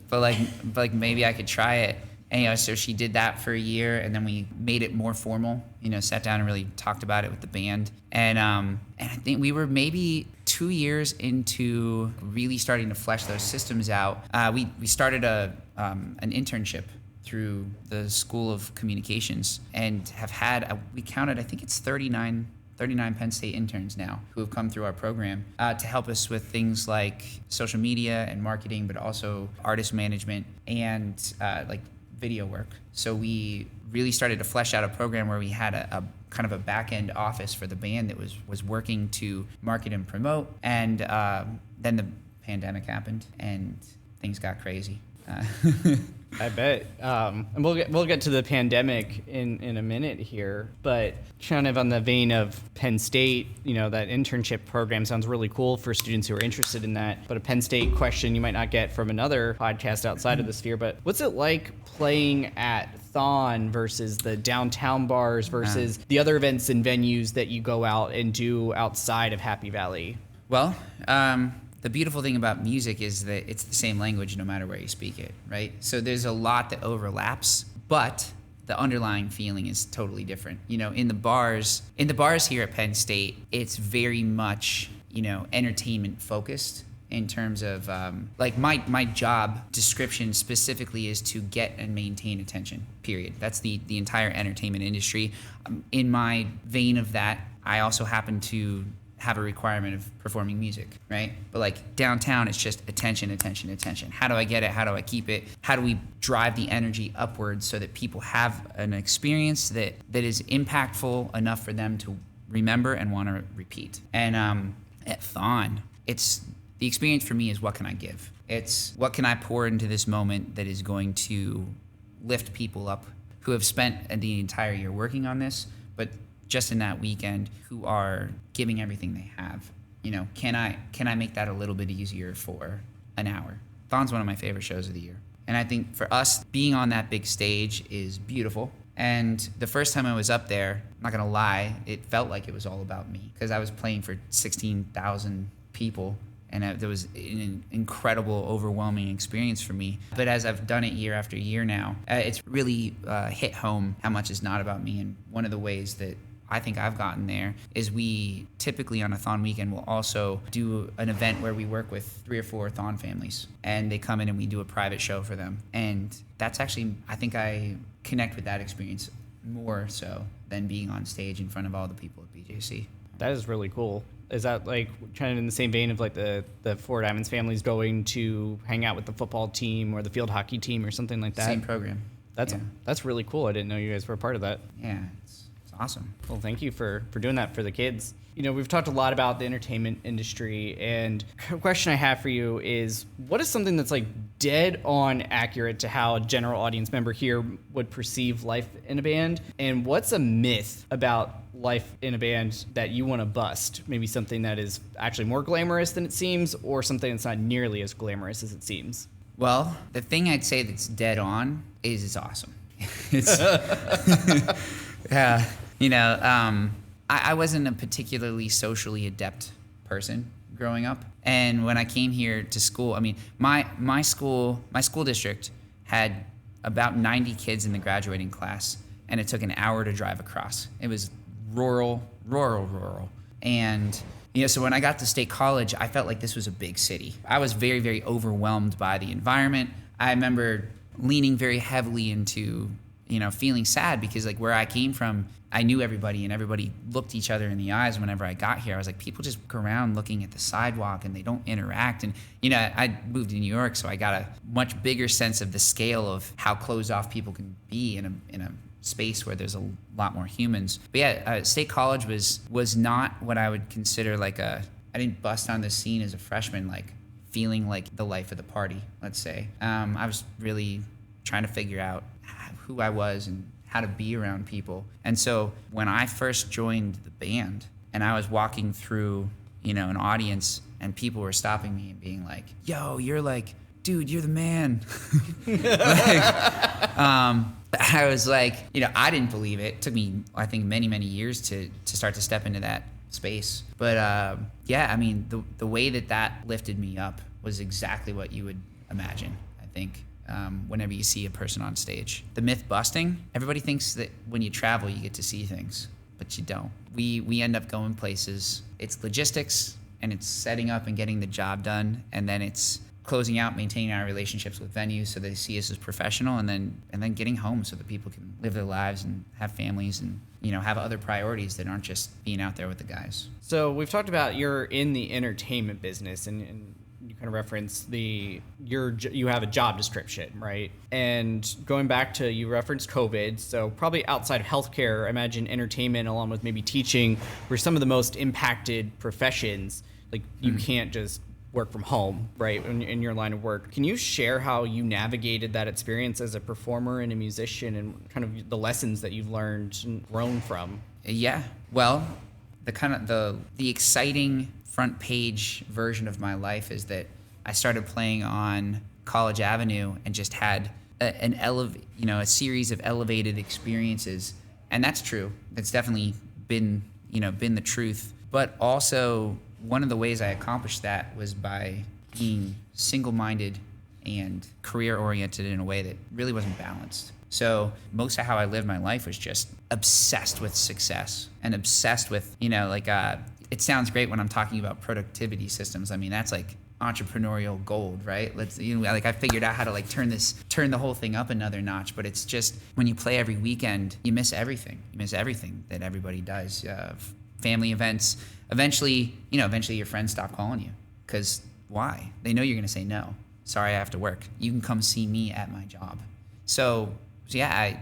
but maybe I could try it. And so she did that for a year, and then we made it more formal. Sat down and really talked about it with the band. And I think we were maybe 2 years into really starting to flesh those systems out. We started an internship through the School of Communications, and have had we counted, I think it's 39 Penn State interns now who have come through our program to help us with things like social media and marketing, but also artist management and like video work. So we really started to flesh out a program where we had a kind of a back-end office for the band that was working to market and promote. And then the pandemic happened and things got crazy. I bet. And we'll get to the pandemic in a minute here, but kind of on the vein of Penn State, that internship program sounds really cool for students who are interested in that. But a Penn State question you might not get from another podcast outside of the sphere, but what's it like playing at Thon versus the downtown bars versus the other events and venues that you go out and do outside of Happy Valley? Well, the beautiful thing about music is that it's the same language no matter where you speak it, right? So there's a lot that overlaps, but the underlying feeling is totally different. In the bars here at Penn State, it's very much, entertainment focused in terms of like my job description specifically is to get and maintain attention, period. That's the entire entertainment industry. In my vein of that, I also happen to have a requirement of performing music, right? But like downtown, it's just attention, attention, attention. How do I get it? How do I keep it? How do we drive the energy upwards so that people have an experience that is impactful enough for them to remember and want to repeat? And at Thon, the experience for me is, what can I give? It's what can I pour into this moment that is going to lift people up who have spent the entire year working on this, but just in that weekend, who are giving everything they have. Can I make that a little bit easier for an hour? Thon's one of my favorite shows of the year. And I think for us, being on that big stage is beautiful. And the first time I was up there, I'm not gonna lie, it felt like it was all about me because I was playing for 16,000 people, and it was an incredible, overwhelming experience for me. But as I've done it year after year now, it's really hit home how much it's not about me. And one of the ways that I think I've gotten there is we typically on a Thon weekend will also do an event where we work with 3 or 4 Thon families, and they come in and we do a private show for them. And that's actually, I think I connect with that experience more so than being on stage in front of all the people at BJC. That is really cool. Is that like kind of in the same vein of like the Four Diamonds families going to hang out with the football team or the field hockey team or something like that? Same program. That's really cool. I didn't know you guys were a part of that. Yeah, it's awesome. Well, thank you for doing that for the kids. You know, we've talked a lot about the entertainment industry, and a question I have for you is, what is something that's like dead on accurate to how a general audience member here would perceive life in a band? And what's a myth about life in a band that you want to bust? Maybe something that is actually more glamorous than it seems, or something that's not nearly as glamorous as it seems? Well, the thing I'd say that's dead on is it's awesome. It's yeah, you know, I wasn't a particularly socially adept person growing up, and when I came here to school, I mean, my school district had about 90 kids in the graduating class, and it took an hour to drive across. It was rural, and you know, so when I got to State College, I felt like this was a big city. I was very, very overwhelmed by the environment. I remember leaning very heavily into, you know, feeling sad because like where I came from, I knew everybody and everybody looked each other in the eyes whenever I got here. I was like, people just walk around looking at the sidewalk and they don't interact. And, you know, I moved to New York, so I got a much bigger sense of the scale of how closed off people can be in a space where there's a lot more humans. But yeah, State College was not what I would consider like I didn't bust on the scene as a freshman, like feeling like the life of the party, let's say. I was really trying to figure out who I was and how to be around people. And so when I first joined the band and I was walking through, you know, an audience and people were stopping me and being like, yo, you're like, dude, you're the man. I was like, you know, I didn't believe it. It took me, I think, many, many years to start to step into that space. But yeah, I mean, the way that lifted me up was exactly what you would imagine, I think. Whenever you see a person on stage. The myth busting, everybody thinks that when you travel, you get to see things, but you don't. We end up going places. It's logistics, and it's setting up and getting the job done, and then it's closing out, maintaining our relationships with venues so they see us as professional, and then getting home so that people can live their lives and have families and, you know, have other priorities that aren't just being out there with the guys. So we've talked about you're in the entertainment business, and you kind of reference you have a job description, right? And going back to, you referenced COVID, so probably outside of healthcare, I imagine entertainment along with maybe teaching were some of the most impacted professions. Like you can't just work from home, right, in your line of work. Can you share how you navigated that experience as a performer and a musician and kind of the lessons that you've learned and grown from? Yeah, well, the exciting front page version of my life is that I started playing on College Avenue and just had a series of elevated experiences, and that's true. That's definitely been the truth. But also, one of the ways I accomplished that was by being single-minded and career-oriented in a way that really wasn't balanced. So most of how I lived my life was just obsessed with success and obsessed with, it sounds great when I'm talking about productivity systems. I mean, that's like entrepreneurial gold, right? I figured out how to turn the whole thing up another notch, but it's just when you play every weekend, you miss everything. You miss everything that everybody does. Family events. Eventually your friends stop calling you because why? They know you're going to say no. Sorry, I have to work. You can come see me at my job. So yeah,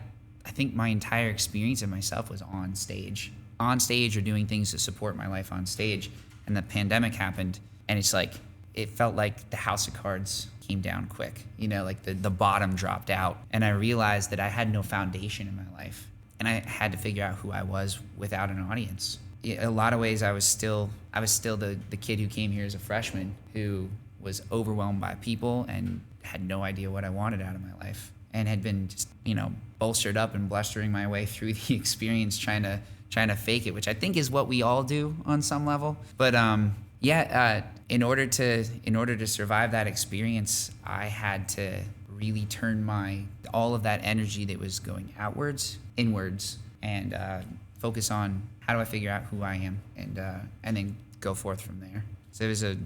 I think my entire experience of myself was on stage or doing things to support my life on stage. And the pandemic happened, and it felt like the house of cards came down quick. The bottom dropped out, and I realized that I had no foundation in my life, and I had to figure out who I was without an audience. In a lot of ways, I was still the kid who came here as a freshman who was overwhelmed by people and had no idea what I wanted out of my life. and had been just, bolstered up and blustering my way through the experience, trying to fake it, which I think is what we all do on some level. But in order to survive that experience, I had to really turn all of that energy that was going outwards, inwards, and focus on how do I figure out who I am, and then go forth from there. So it was a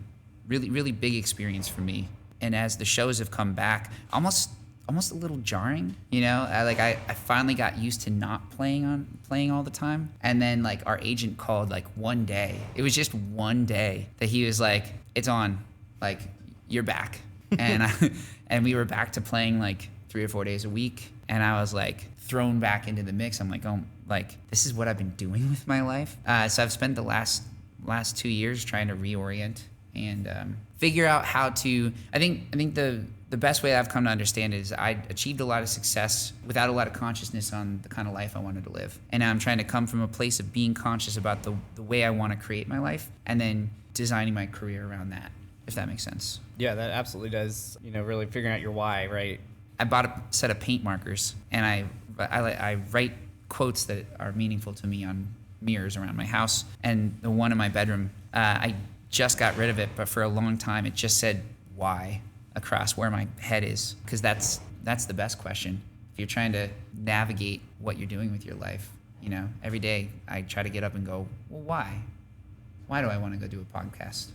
really, really big experience for me. And as the shows have come back, almost a little jarring, I finally got used to not playing all the time. And then like our agent called like one day. It was just one day that he was like, "It's on, like you're back." And we were back to playing like 3 or 4 days a week. And I was like thrown back into the mix. I'm like, oh, like this is what I've been doing with my life. So I've spent the last 2 years trying to reorient and figure out how to. I think the best way I've come to understand it is I achieved a lot of success without a lot of consciousness on the kind of life I wanted to live. And now I'm trying to come from a place of being conscious about the way I want to create my life, and then designing my career around that, if that makes sense. Yeah, that absolutely does. Really figuring out your why, right? I bought a set of paint markers, and I write quotes that are meaningful to me on mirrors around my house. And the one in my bedroom, I just got rid of it, but for a long time it just said "why" across where my head is, because that's the best question. If you're trying to navigate what you're doing with your life, every day I try to get up and go, well, why? Why do I want to go do a podcast?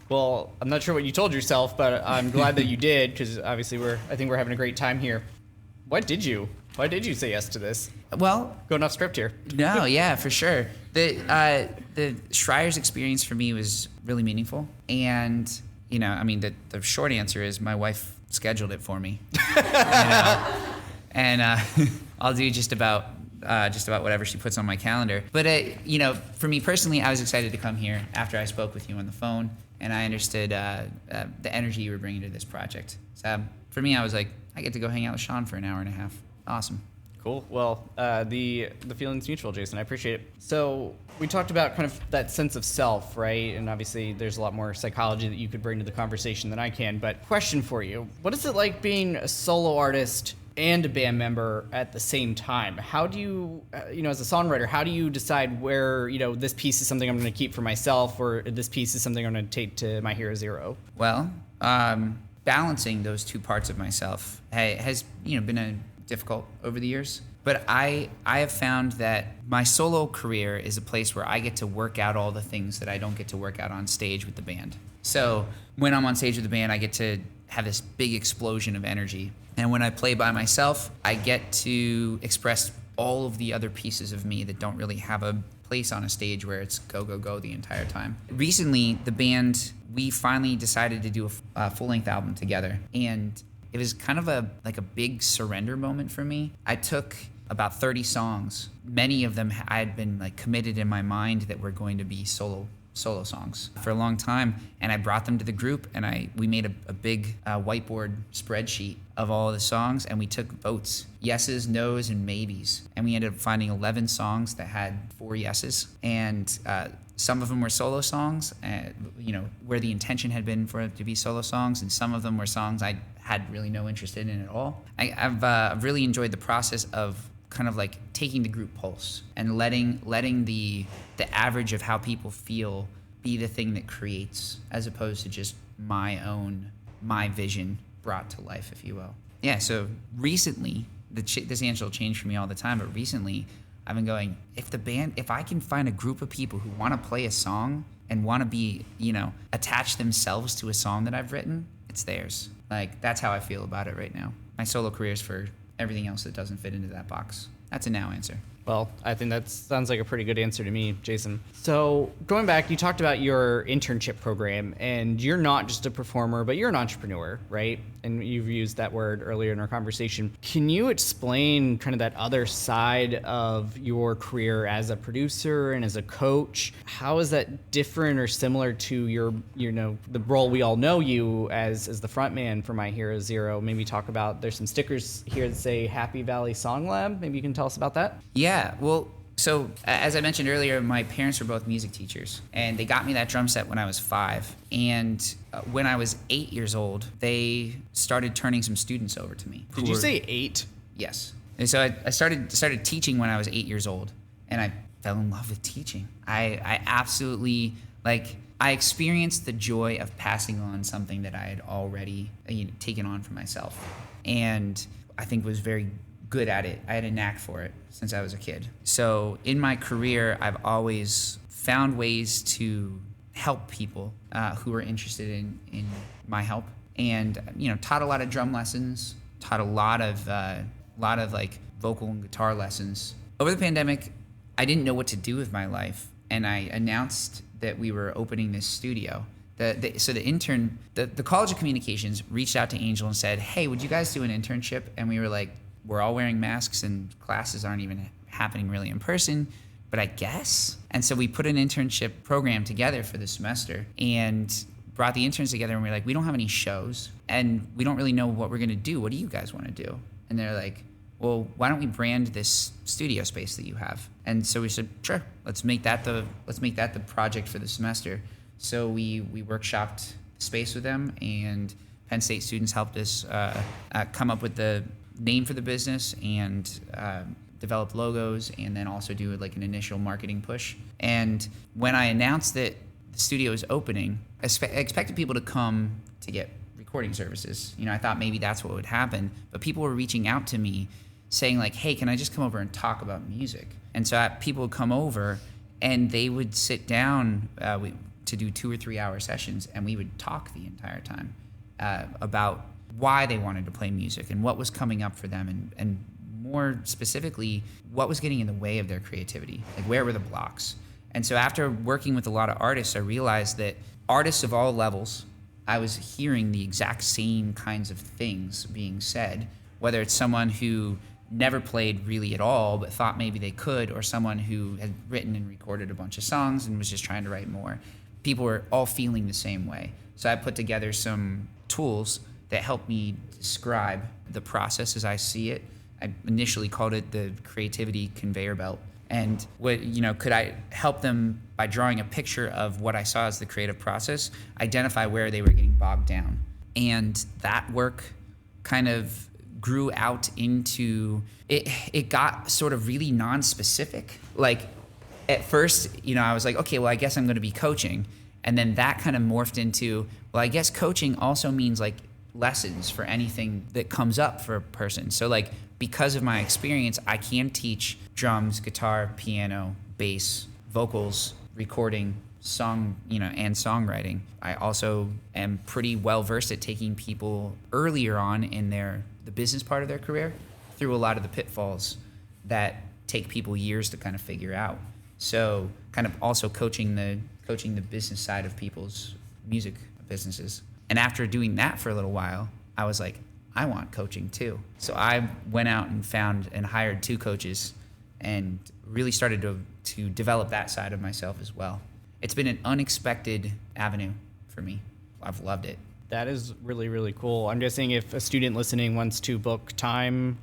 Well, I'm not sure what you told yourself, but I'm glad that you did, because obviously I think we're having a great time here. Why did you say yes to this? Well, going off script here. No, yeah, for sure. The Schreier's experience for me was really meaningful, and the short answer is my wife scheduled it for me, and I'll do just about whatever she puts on my calendar. But for me personally, I was excited to come here after I spoke with you on the phone, and I understood the energy you were bringing to this project. So for me, I was like, I get to go hang out with Sean for an hour and a half. Awesome. Cool. Well, the feeling's mutual, Jason. I appreciate it. So we talked about kind of that sense of self, right? And obviously there's a lot more psychology that you could bring to the conversation than I can. But question for you, what is it like being a solo artist and a band member at the same time? How do you, as a songwriter, how do you decide where, this piece is something I'm going to keep for myself, or this piece is something I'm going to take to My Hero Zero? Well, balancing those two parts of myself has, been difficult over the years. But I have found that my solo career is a place where I get to work out all the things that I don't get to work out on stage with the band. So when I'm on stage with the band, I get to have this big explosion of energy. And when I play by myself, I get to express all of the other pieces of me that don't really have a place on a stage where it's go, go, go the entire time. Recently, the band, we finally decided to do a full-length album together. And it was kind of a big surrender moment for me. I took about 30 songs. Many of them I had been committed in my mind that were going to be solo songs for a long time, and I brought them to the group, and we made a big whiteboard spreadsheet of all of the songs, and we took votes, yeses, nos, and maybes, and we ended up finding 11 songs that had 4 yeses, and some of them were solo songs, where the intention had been for it to be solo songs, and some of them were songs I had really no interest in at all. I've really enjoyed the process of kind of taking the group pulse and letting the average of how people feel be the thing that creates, as opposed to just my vision brought to life, if you will. Yeah, so recently, this answer will change for me all the time, but recently I've been going, if I can find a group of people who want to play a song and want to be, attach themselves to a song that I've written, it's theirs. That's how I feel about it right now. My solo career is for everything else that doesn't fit into that box. That's a now answer. Well, I think that sounds like a pretty good answer to me, Jason. So going back, you talked about your internship program, and you're not just a performer, but you're an entrepreneur, right? And you've used that word earlier in our conversation. Can you explain kind of that other side of your career as a producer and as a coach? How is that different or similar to your, the role we all know you as the frontman for My Hero Zero? Maybe talk about, there's some stickers here that say Happy Valley Song Lab. Maybe you can tell us about that? Yeah, well, So as I mentioned earlier, my parents were both music teachers, and they got me that drum set when I was 5. And when I was 8 years old, they started turning some students over to me. Did you say 8? Yes. And so I started teaching when I was 8 years old, and I fell in love with teaching. I absolutely, I experienced the joy of passing on something that I had already taken on for myself, and I think was very good at it. I had a knack for it since I was a kid. So in my career, I've always found ways to help people who are interested in my help, and taught a lot of drum lessons, taught a lot of like vocal and guitar lessons. Over the pandemic, I didn't know what to do with my life, and I announced that we were opening this studio. So the College of Communications reached out to Angel and said, "Hey, would you guys do an internship?" And we were like, "We're all wearing masks and classes aren't even happening really in person, but I guess." And so we put an internship program together for the semester and brought the interns together, and we were like, "We don't have any shows and we don't really know what we're gonna do. What do you guys wanna do?" And they're like, "Well, why don't we brand this studio space that you have?" And so we said, "Sure, let's make that the project for the semester." So we workshopped the space with them, and Penn State students helped us come up with the name for the business and develop logos, and then also do like an initial marketing push. And when I announced that the studio is opening, I expected people to come to get recording services. I thought maybe that's what would happen, but people were reaching out to me saying like, "Hey, can I just come over and talk about music?" And so people would come over and they would sit down to do 2 or 3 hour sessions, and we would talk the entire time about why they wanted to play music and what was coming up for them, and more specifically, what was getting in the way of their creativity, like where were the blocks. And so after working with a lot of artists, I realized that artists of all levels, I was hearing the exact same kinds of things being said, whether it's someone who never played really at all but thought maybe they could, or someone who had written and recorded a bunch of songs and was just trying to write more. People were all feeling the same way. So I put together some tools that helped me describe the process as I see it. I initially called it the creativity conveyor belt. And could I help them by drawing a picture of what I saw as the creative process, identify where they were getting bogged down. And that work kind of grew out into, it got sort of really non-specific. Like at first, I was like, okay, well, I guess I'm going to be coaching. And then that kind of morphed into, well, I guess coaching also means like lessons for anything that comes up for a person. So like, because of my experience, I can teach drums, guitar, piano, bass, vocals, recording, song, and songwriting. I also am pretty well versed at taking people earlier on in the business part of their career through a lot of the pitfalls that take people years to kind of figure out. So kind of also coaching the business side of people's music businesses. And after doing that for a little while, I was like, I want coaching too. So I went out and found and hired 2 coaches and really started to develop that side of myself as well. It's been an unexpected avenue for me. I've loved it. That is really, really cool. I'm guessing if a student listening wants to book time,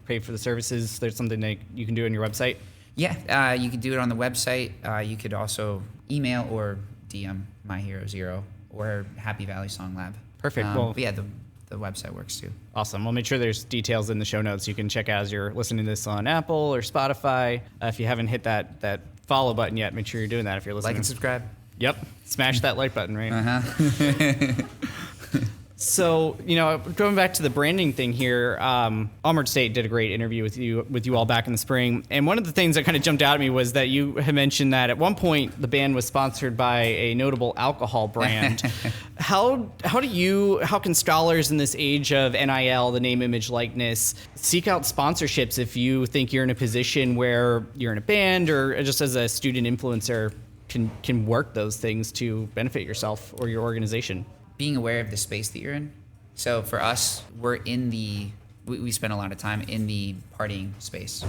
pay for the services, there's something that you can do on your website? Yeah, you can do it on the website. You could also email or DM My Hero Zero or Happy Valley Song Lab. Perfect. But yeah, the website works too. Awesome. We'll make sure there's details in the show notes you can check out as you're listening to this on Apple or Spotify. If you haven't hit that follow button yet, make sure you're doing that if you're listening. Like and subscribe. Yep. Smash that like button, right? Uh-huh. So, going back to the branding thing here, Allmart State did a great interview with you all back in the spring. And one of the things that kind of jumped out at me was that you had mentioned that at one point the band was sponsored by a notable alcohol brand. How can scholars in this age of NIL, the name, image, likeness, seek out sponsorships if you think you're in a position where you're in a band or just as a student influencer can work those things to benefit yourself or your organization? Being aware of the space that you're in. So for us, we spend a lot of time in the partying space.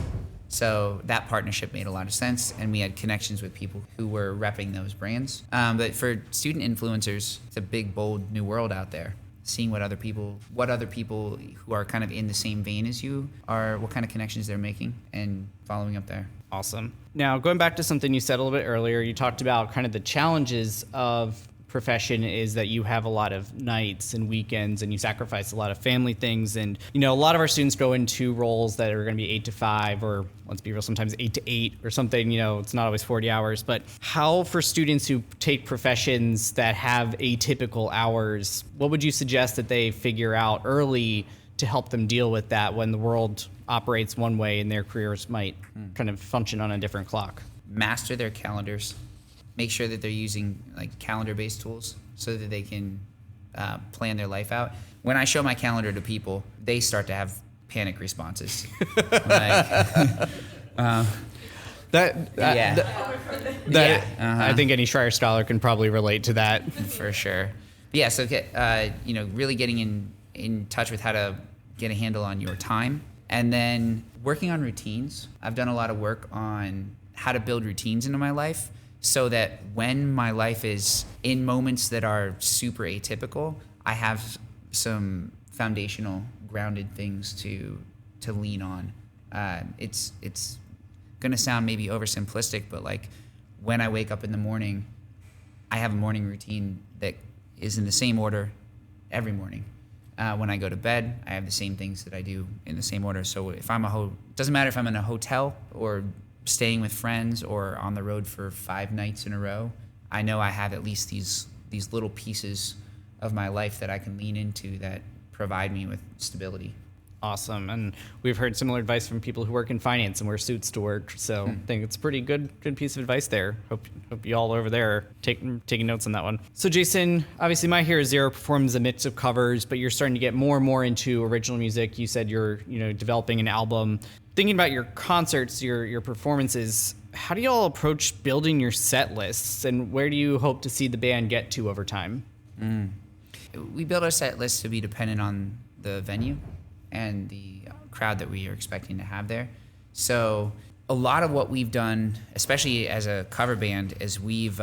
So that partnership made a lot of sense, and we had connections with people who were repping those brands. But for student influencers, it's a big, bold new world out there. seeing what other people who are kind of in the same vein as you are, what kind of connections they're making, and following up there. Awesome. Now, going back to something you said a little bit earlier, you talked about kind of the challenges of profession is that you have a lot of nights and weekends and you sacrifice a lot of family things. And, a lot of our students go into roles that are going to be 8 to 5, or let's be real, sometimes 8 to 8 or something, it's not always 40 hours. But how, for students who take professions that have atypical hours, what would you suggest that they figure out early to help them deal with that when the world operates one way and their careers might kind of function on a different clock? Master their calendars. Make sure that they're using like calendar-based tools so that they can plan their life out. When I show my calendar to people, they start to have panic responses. I think any Schreier scholar can probably relate to that. For sure. Yeah, so really getting in touch with how to get a handle on your time, and then working on routines. I've done a lot of work on how to build routines into my life so that when my life is in moments that are super atypical, I have some foundational grounded things to lean on. It's gonna sound maybe oversimplistic, but like when I wake up in the morning, I have a morning routine that is in the same order every morning. When I go to bed, I have the same things that I do in the same order. So if I'm doesn't matter if I'm in a hotel or staying with friends or on the road for 5 nights in a row, I know I have at least these little pieces of my life that I can lean into that provide me with stability. Awesome. And we've heard similar advice from people who work in finance and wear suits to work. So I think it's a pretty good piece of advice there. Hope you all over there are taking notes on that one. So Jason, obviously My Hero Zero performs a mix of covers, but you're starting to get more and more into original music. You said you're developing an album. Thinking about your concerts, your performances, how do you all approach building your set lists, and where do you hope to see the band get to over time? We build our set list to be dependent on the venue and the crowd that we are expecting to have there. So a lot of what we've done, especially as a cover band, is we've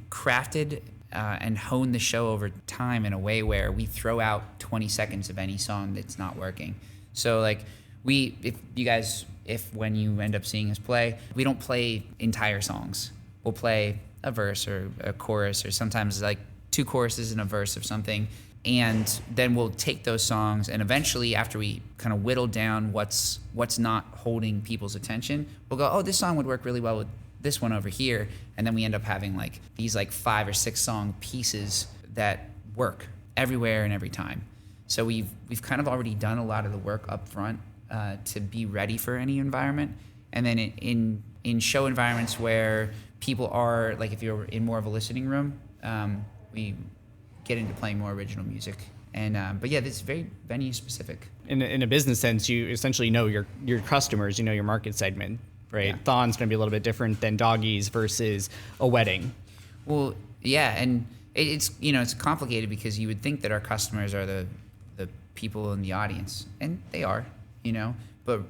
crafted and honed the show over time in a way where we throw out 20 seconds of any song that's not working. So like if when you end up seeing us play, we don't play entire songs. We'll play a verse or a chorus, or sometimes like 2 choruses and a verse of something. And then we'll take those songs, and eventually, after we kind of whittle down what's not holding people's attention, we'll go, oh, this song would work really well with this one over here. And then we end up having like these like 5 or 6 song pieces that work everywhere and every time. So we've kind of already done a lot of the work up front to be ready for any environment. And then in show environments where people are, like if you're in more of a listening room, we get into playing more original music. And but yeah, this is very venue specific. In a business sense, you essentially know your customers, your market segment, right? Yeah. Thon's going to be a little bit different than Doggies versus a wedding. Well, yeah, and it's it's complicated because you would think that our customers are the people in the audience, and they are, but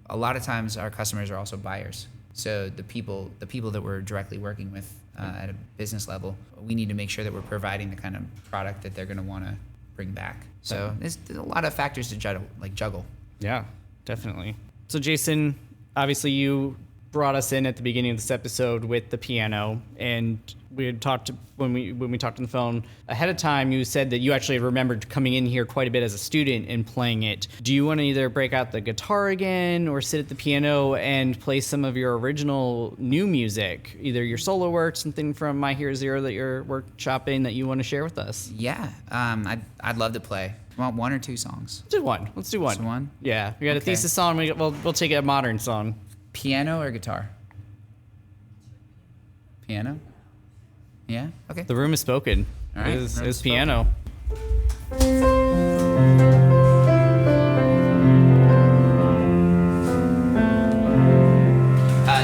a lot of times our customers are also buyers. So the people that we're directly working with at a business level, we need to make sure that we're providing the kind of product that they're going to want to bring back. So there's a lot of factors to juggle. Yeah, definitely. So Jason, obviously you brought us in at the beginning of this episode with the piano, and we had talked when we talked on the phone ahead of time. You said that you actually remembered coming in here quite a bit as a student and playing it. Do you want to either break out the guitar again or sit at the piano and play some of your original new music, either your solo work, something from My Hero Zero that you're workshopping that you want to share with us? Yeah, I'd love to play. You want 1 or 2 songs? Let's do one. Just one? Yeah, we got a thesis song. We'll take a modern song. Piano or guitar? Piano? Yeah? Okay. The room is spoken. All right. It's piano.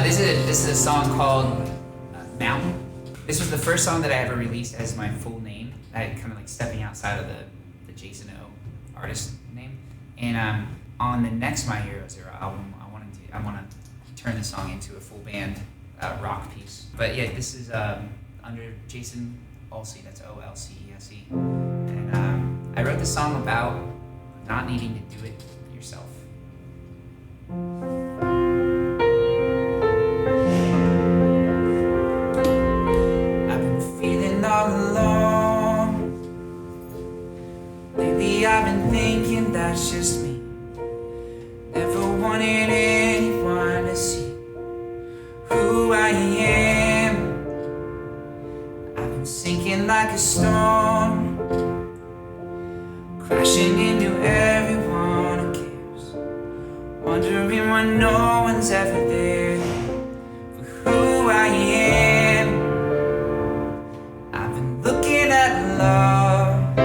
This is a song called Mountain. This was the first song that I ever released as my full name. I kind of like stepping outside of the Jason O artist name. And on the next My Hero Zero album, I want to turn the song into a full band rock piece. But yeah, this is under Jason Olsey. That's Olcese. And I wrote the song about not needing to do it yourself. I've been feeling all alone. Lately I've been thinking that's just me. Never wanted anyone to see who I am. I've been sinking like a storm, crashing into everyone who cares, wondering why no one's ever there for who I am. I've been looking at love,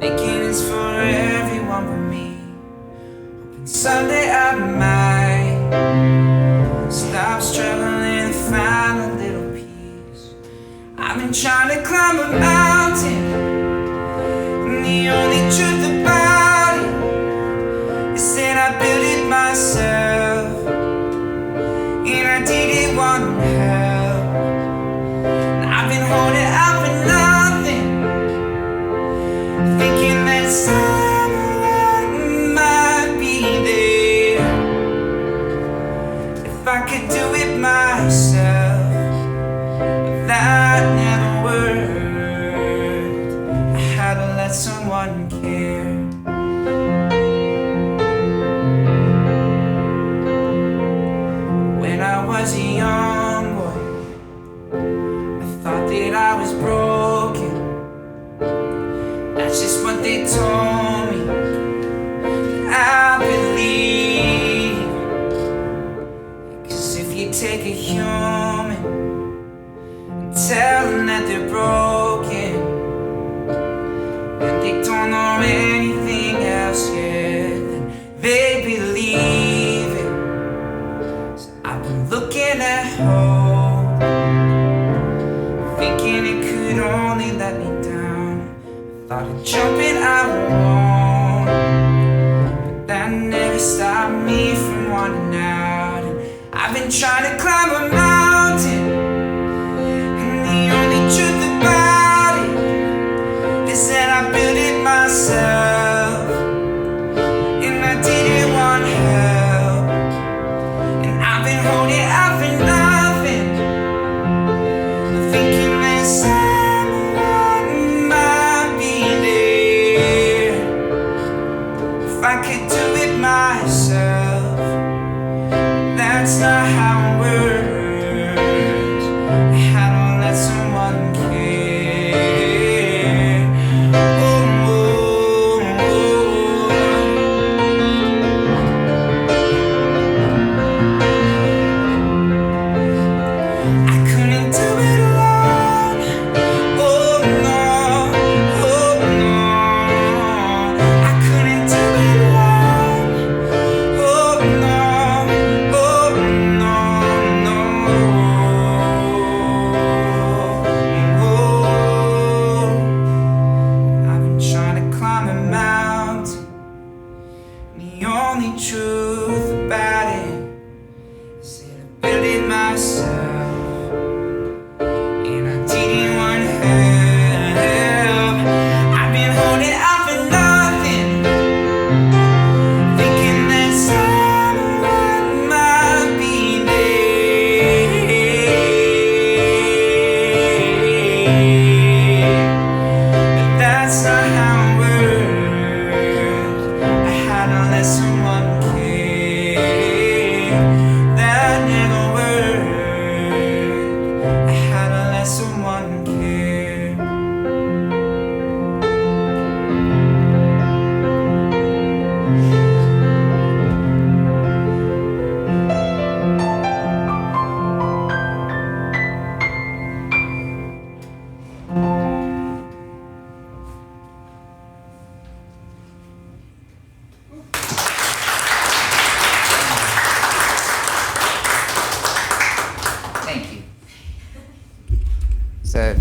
thinking it's for everyone but me, hoping someday I might stop struggling and find a little peace. I've been trying to climb a mountain, the only truth about it is that I built it myself, and I didn't want help. And I've been holding out for nothing, thinking that someone might be there. If I could do it myself, but that never worked. I had to let someone care. When I was a young boy, I thought that I was broken. That's just what they told me that I believe. 'Cause if you take a human and tell them that they're broken, and they don't know anything else yet, then they believe it. So I've been looking at hope, thinking it could only let me down. I thought of jumping out alone, but that never stopped me from wanting out. And I've been trying to climb a mountain, and the only truth about it is that I built it myself, and I didn't want help. And I've been holding out for nothing, thinking that someone might be there. If I could do it myself, that's not how it works. I had to let someone care. I couldn't do it alone. Oh no, oh no. I couldn't do it alone. Oh no, oh no, no. Oh, I've been trying to climb a mountain, and the only truth about it is that I built it myself, and I didn't want help. I've been holding out for nothing, thinking that someone might be there. But that's not how it works. I had to let someone care. That never worked. I had to let someone care. Thank you. So,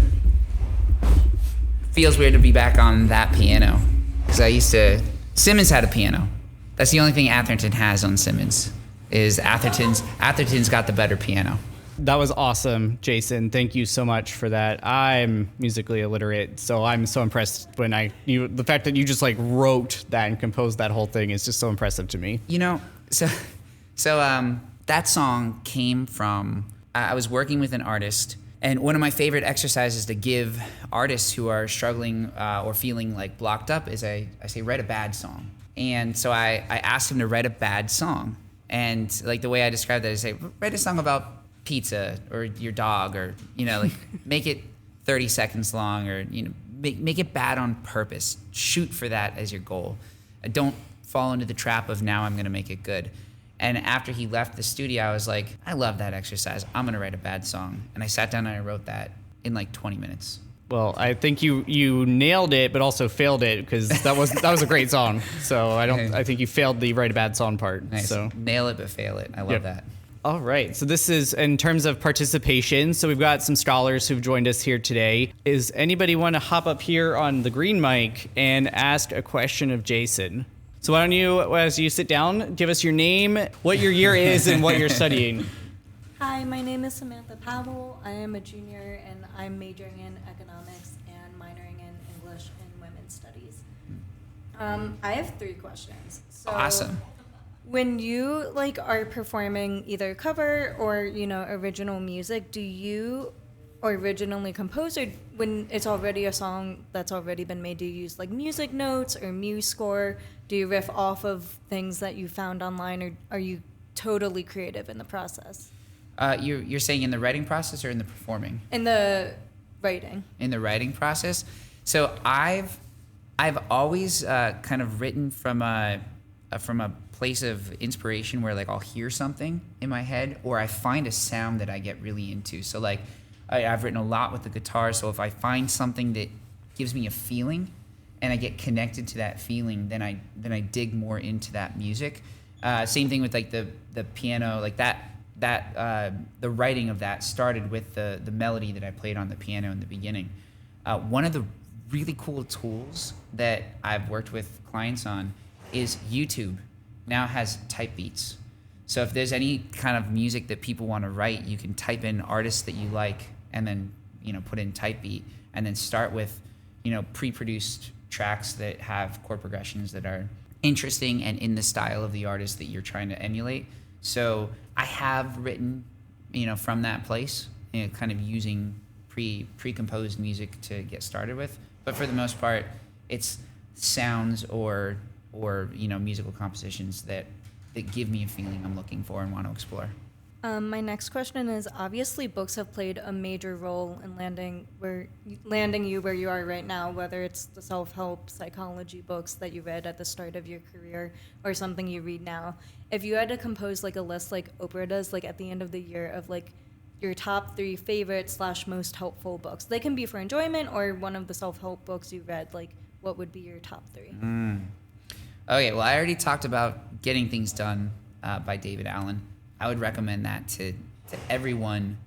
feels weird to be back on that piano, because Simmons had a piano. That's the only thing Atherton has on Simmons, is Atherton's got the better piano. That was awesome, Jason. Thank you so much for that. I'm musically illiterate, so I'm so impressed when the fact that you just like wrote that and composed that whole thing is just so impressive to me. You know, so that song came from, I was working with an artist, and one of my favorite exercises to give artists who are struggling or feeling like blocked up is I say, write a bad song. And so I asked him to write a bad song. And like the way I described that is say, write a song about pizza or your dog, or, you know, like make it 30 seconds long, or, you know, make it bad on purpose. Shoot for that as your goal. Don't fall into the trap of now I'm going to make it good. And after he left the studio, I was like, I love that exercise. I'm going to write a bad song. And I sat down and I wrote that in like 20 minutes. Well, I think you nailed it, but also failed it, because that was a great song. So I think you failed the write a bad song part. Nice. So nail it but fail it. I love that. All right. So this is in terms of participation. So we've got some scholars who've joined us here today. Is anybody want to hop up here on the green mic and ask a question of Jason? So why don't you, as you sit down, give us your name, what your year is, and what you're studying. Hi, my name is Samantha Powell. I am a junior, and I'm majoring in economics and minoring in English and women's studies. I have 3 questions. So Awesome. when you are performing either cover or original music, do you originally compose, or when it's already a song that's already been made, do you use music notes or muse score? Do you riff off of things that you found online, or are you totally creative in the process? You're saying in the writing process or in the performing? In the writing. In the writing process. So I've always kind of written from a place of inspiration where I'll hear something in my head, or I find a sound that I get really into. So I've written a lot with the guitar. So if I find something that gives me a feeling and I get connected to that feeling, then I dig more into that music. Same thing with the piano, the writing of that started with the melody that I played on the piano in the beginning. One of the really cool tools that I've worked with clients on is YouTube now has type beats. So if there's any kind of music that people want to write, you can type in artists that you like and then put in type beat, and then start with pre-produced tracks that have chord progressions that are interesting and in the style of the artist that you're trying to emulate. So I have written, from that place, kind of using pre-composed music to get started with. But for the most part, it's sounds or musical compositions that give me a feeling I'm looking for and want to explore. My next question is, obviously books have played a major role in landing you where you are right now, whether it's the self-help psychology books that you read at the start of your career or something you read now. If you had to compose a list like Oprah does, at the end of the year, of your top 3 favorite / most helpful books, they can be for enjoyment or one of the self-help books you read, what would be your top 3? Okay, well, I already talked about Getting Things Done by David Allen. I would recommend that to everyone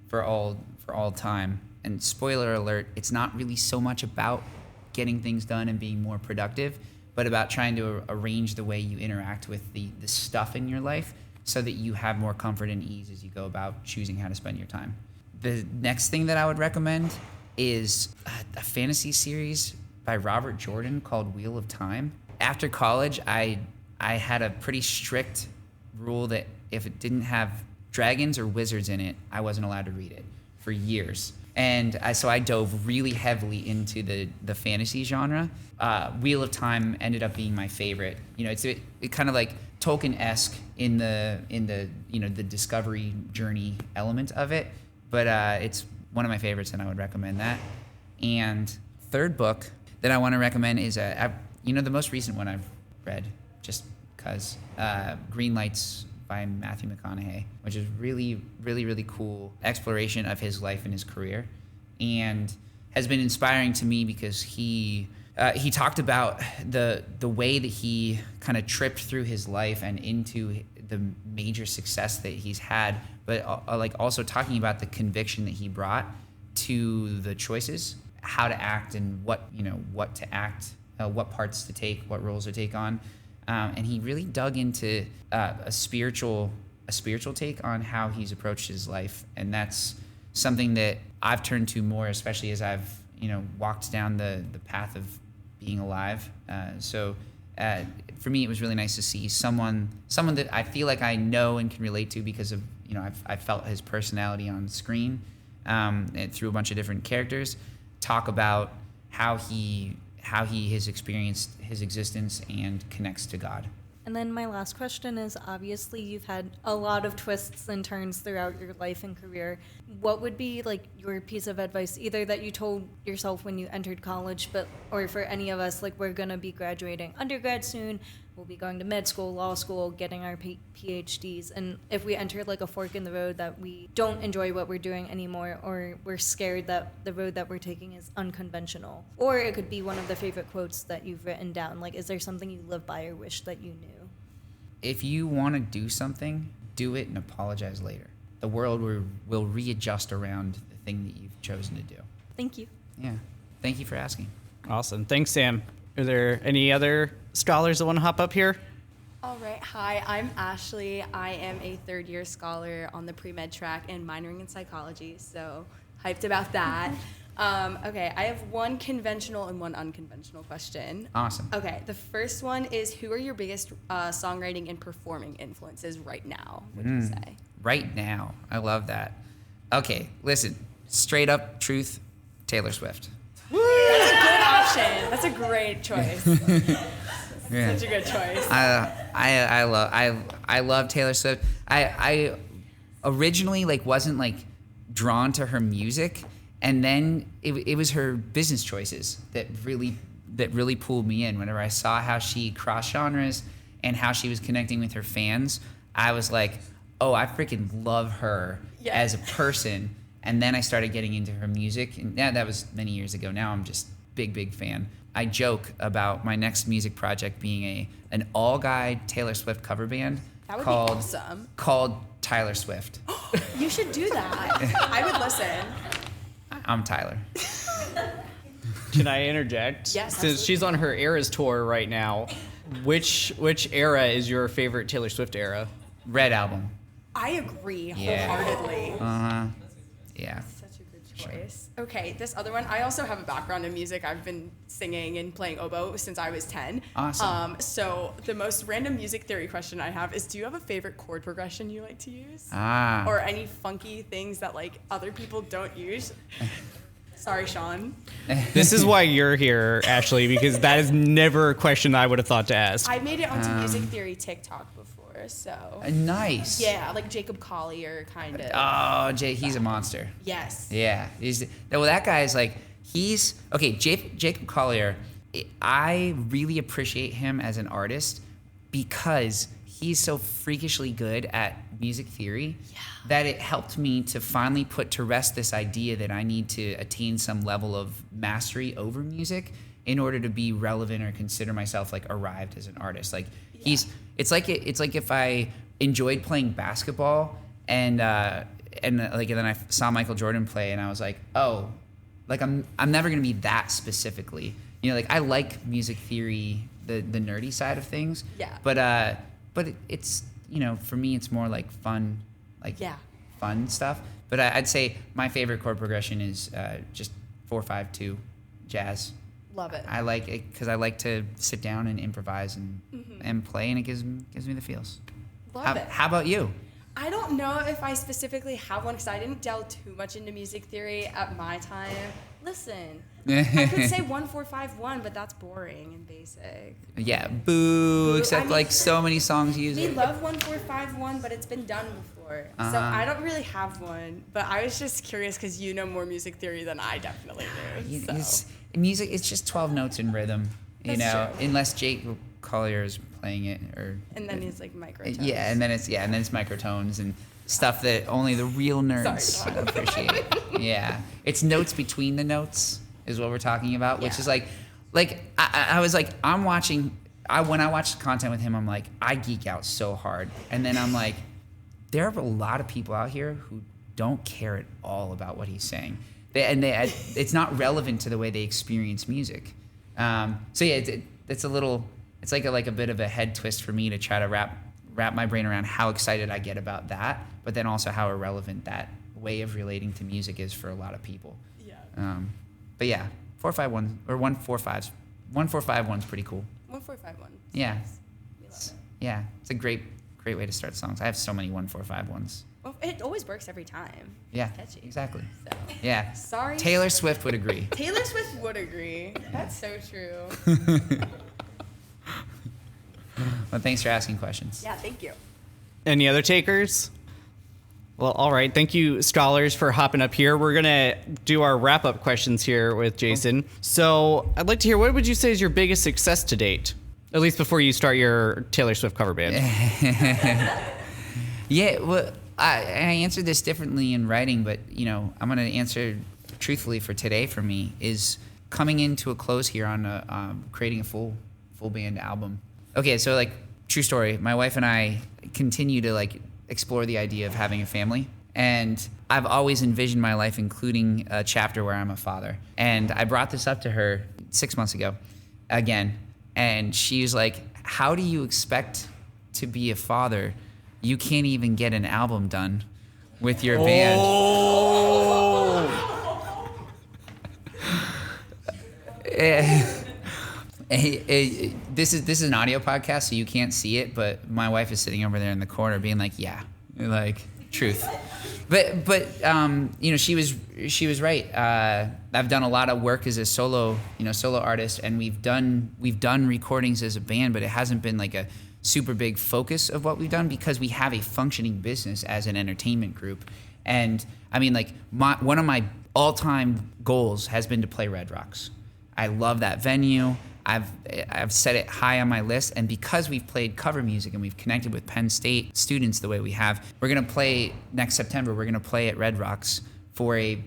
for all time. And spoiler alert, it's not really so much about getting things done and being more productive, but about trying to arrange the way you interact with the stuff in your life so that you have more comfort and ease as you go about choosing how to spend your time. The next thing that I would recommend is a fantasy series by Robert Jordan called Wheel of Time. After college, I had a pretty strict rule that if it didn't have dragons or wizards in it, I wasn't allowed to read it for years. And so I dove really heavily into the fantasy genre. Wheel of Time ended up being my favorite. It's it kind of like Tolkien-esque in the the discovery journey element of it, but it's one of my favorites, and I would recommend that. And third book that I want to recommend is the most recent one I've read, just because Green Lights by Matthew McConaughey, which is really, really, really cool exploration of his life and his career, and has been inspiring to me because he talked about the way that he kind of tripped through his life and into the major success that he's had, but also talking about the conviction that he brought to the choices, how to act, and what to act, what parts to take, what roles to take on. And he really dug into a spiritual a spiritual take on how he's approached his life, and that's something that I've turned to more, especially as I've walked down the path of being alive. So for me, it was really nice to see someone that I feel like I know and can relate to because of I've felt his personality on screen and through a bunch of different characters talk about how he has experienced his existence and connects to God. And then my last question is, obviously you've had a lot of twists and turns throughout your life and career. What would be like your piece of advice, either that you told yourself when you entered college, or for any of us, like we're gonna be graduating undergrad soon, we'll be going to med school, law school, getting our PhDs, and if we enter like a fork in the road that we don't enjoy what we're doing anymore, or we're scared that the road that we're taking is unconventional, or it could be one of the favorite quotes that you've written down. Like, is there something you live by or wish that you knew? If you want to do something, do it and apologize later. The world will readjust around the thing that you've chosen to do. Thank you. Yeah. Thank you for asking. Awesome. Thanks, Sam. Are there any other scholars that want to hop up here? All right. Hi, I'm Ashley. I am a third-year scholar on the pre-med track and minoring in psychology, so hyped about that. Okay, I have one conventional and one unconventional question. Awesome. Okay, the first one is, who are your biggest songwriting and performing influences right now, would you say? Right now. I love that. Okay, listen. Straight up truth, Taylor Swift. That's a good option. That's a great choice. Yeah. Such a good choice. I love Taylor Swift. I originally wasn't drawn to her music, and then it was her business choices that really pulled me in. Whenever I saw how she crossed genres and how she was connecting with her fans, I was like, oh, I freaking love her as a person. And then I started getting into her music, and that was many years ago. Now I'm just big fan. I joke about my next music project being an all-guy Taylor Swift cover band That would be awesome. called Tyler Swift. You should do that. I would listen. I'm Tyler. Can I interject? Yes, Since absolutely. she's on her Eras tour right now, which era is your favorite Taylor Swift era? Red Album. I agree Yeah. wholeheartedly. Yeah. Such a good choice. Okay, this other one, I also have a background in music. I've been singing and playing oboe since I was 10. Awesome. So the most random music theory question I have is, do you have a favorite chord progression you like to use? Ah. Or any funky things that other people don't use? Sorry, Sean. This is why you're here, Ashley, because that is never a question I would have thought to ask. I made it onto music theory TikTok before, so. Nice. Yeah, like Jacob Collier, kind of. Oh, Jay, he's a monster. Yes. Yeah. That guy is okay, Jacob Collier, I really appreciate him as an artist because he's so freakishly good at music theory that it helped me to finally put to rest this idea that I need to attain some level of mastery over music in order to be relevant or consider myself arrived as an artist. It's like if I enjoyed playing basketball and then I saw Michael Jordan play and I was like, oh, I'm never gonna be that specifically. I like music theory, the nerdy side of things. Yeah. But it's for me it's more fun, fun stuff. But I'd say my favorite chord progression is just 4/5-2 jazz. Love it. I like it because I like to sit down and improvise and play, and it gives me the feels. Love it. How about you? I don't know if I specifically have one because I didn't delve too much into music theory at my time. Listen, I could say 1-4-5-1, but that's boring and basic. Yeah, boo. Except I mean, so many songs use We it. love 1-4-5-1, but it's been done before. So I don't really have one, but I was just curious because you know more music theory than I definitely do. So. Music, it's just 12 notes in rhythm, That's true. unless Jake Collier is playing it And then he's microtones. Yeah, and then it's microtones and stuff that only the real nerds Sorry. appreciate. Yeah, it's notes between the notes is what we're talking about, which is I was I'm watching. When I watch content with him, I'm I geek out so hard, and then I'm there are a lot of people out here who don't care at all about what he's saying. It's not relevant to the way they experience music. So yeah, it's a little, it's like a bit of a head twist for me to try to wrap my brain around how excited I get about that, but then also how irrelevant that way of relating to music is for a lot of people. Yeah. But yeah, 451 or 145s. 1451's pretty cool. 1451. Yeah. We love it. Yeah, it's a great way to start songs. I have so many 145s. Well, it always works every time. Yeah, It's catchy. exactly. So. Yeah. Sorry. Taylor Swift would agree. Taylor Swift would agree. That's so true. Well, thanks for asking questions. Yeah, thank you. Any other takers? Well, all right. Thank you, scholars, for hopping up here. We're going to do our wrap-up questions here with Jason. So I'd like to hear, what would you say is your biggest success to date? At least before you start your Taylor Swift cover band. Yeah, well, I answered this differently in writing, but, I'm going to answer truthfully for today for me is coming into a close here on creating a full band album. Okay, so, true story. My wife and I continue to, explore the idea of having a family. And I've always envisioned my life including a chapter where I'm a father. And I brought this up to her 6 months ago again. And she was like, how do you expect to be a father? You can't even get an album done with your band. This is an audio podcast, so you can't see it, but my wife is sitting over there in the corner being like, yeah, truth. But she was right. I've done a lot of work as a solo artist, and we've done recordings as a band, but it hasn't been a super big focus of what we've done because we have a functioning business as an entertainment group. And I mean, one of my all-time goals has been to play Red Rocks. I love that venue. I've set it high on my list, and because we've played cover music and we've connected with Penn State students the way we have, we're gonna play next September. We're gonna play at Red Rocks for a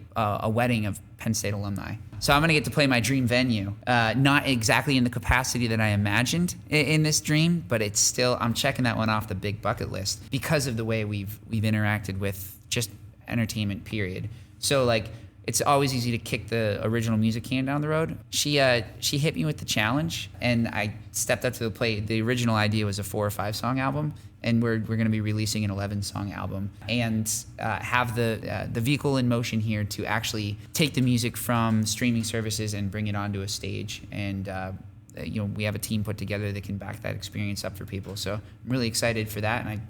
wedding of Penn State alumni. So I'm gonna get to play my dream venue, not exactly in the capacity that I imagined in this dream, but it's still, I'm checking that one off the big bucket list because of the way we've interacted with just entertainment, period. So it's always easy to kick the original music can down the road. She hit me with the challenge, and I stepped up to the plate. The original idea was a 4 or 5 song album, and we're going to be releasing an 11 song album, and have the vehicle in motion here to actually take the music from streaming services and bring it onto a stage. And we have a team put together that can back that experience up for people. So I'm really excited for that, and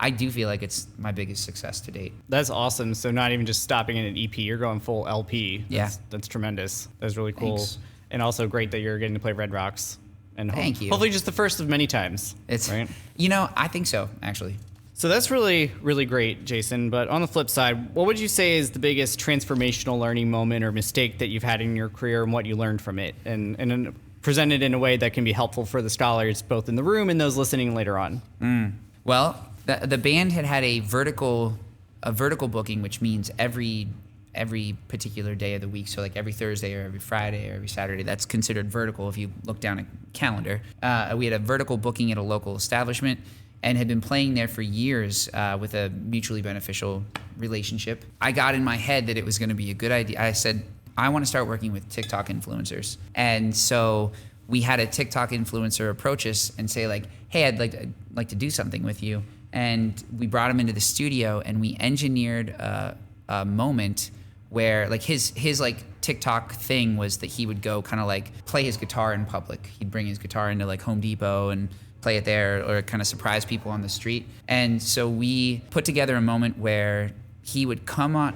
I do feel like it's my biggest success to date. That's awesome. So not even just stopping in an EP, you're going full LP. That's tremendous. That's really cool. Thanks. And also great that you're getting to play Red Rocks. And Thank you. Hopefully just the first of many times. Right? I think so, actually. So that's really, really great, Jason. But on the flip side, what would you say is the biggest transformational learning moment or mistake that you've had in your career, and what you learned from it? And presented in a way that can be helpful for the scholars, both in the room and those listening later on. Well, the band had a vertical booking, which means every particular day of the week. So every Thursday or every Friday or every Saturday, that's considered vertical if you look down a calendar. We had a vertical booking at a local establishment and had been playing there for years with a mutually beneficial relationship. I got in my head that it was going to be a good idea. I said, I want to start working with TikTok influencers. And so we had a TikTok influencer approach us and say hey, I'd like to do something with you. And we brought him into the studio, and we engineered a moment where his TikTok thing was that he would go kind of play his guitar in public. He'd bring his guitar into Home Depot and play it there, or kind of surprise people on the street. And so we put together a moment where he would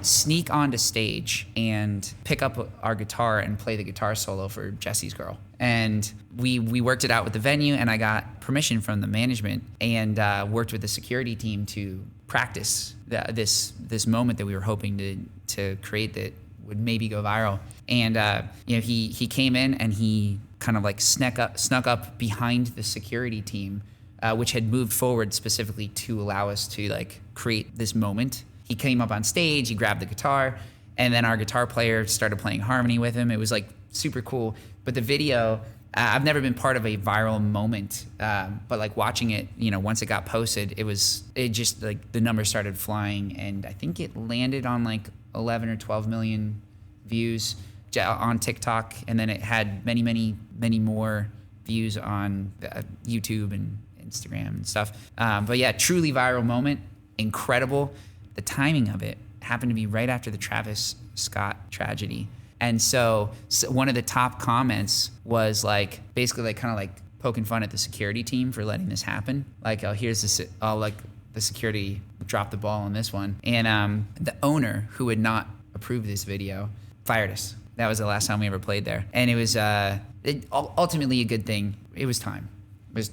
sneak onto stage and pick up our guitar and play the guitar solo for Jesse's Girl. And we worked it out with the venue, and I got permission from the management and worked with the security team to practice this moment that we were hoping to create that would maybe go viral. And he came in, and he kind of snuck up behind the security team, which had moved forward specifically to allow us to create this moment. He came up on stage, he grabbed the guitar, and then our guitar player started playing harmony with him. It was super cool. But the video, I've never been part of a viral moment, but watching it, once it got posted, it just the numbers started flying, and I think it landed on 11 or 12 million views on TikTok, and then it had many, many, many more views on YouTube and Instagram and stuff. But yeah, truly viral moment, incredible. The timing of it happened to be right after the Travis Scott tragedy. And so one of the top comments was like, basically like kind of like poking fun at the security team for letting this happen. Like, oh, here's this, oh, like the security dropped the ball on this one. And the owner, who had not approved this video, fired us. That was the last time we ever played there. And it was ultimately a good thing. It was time.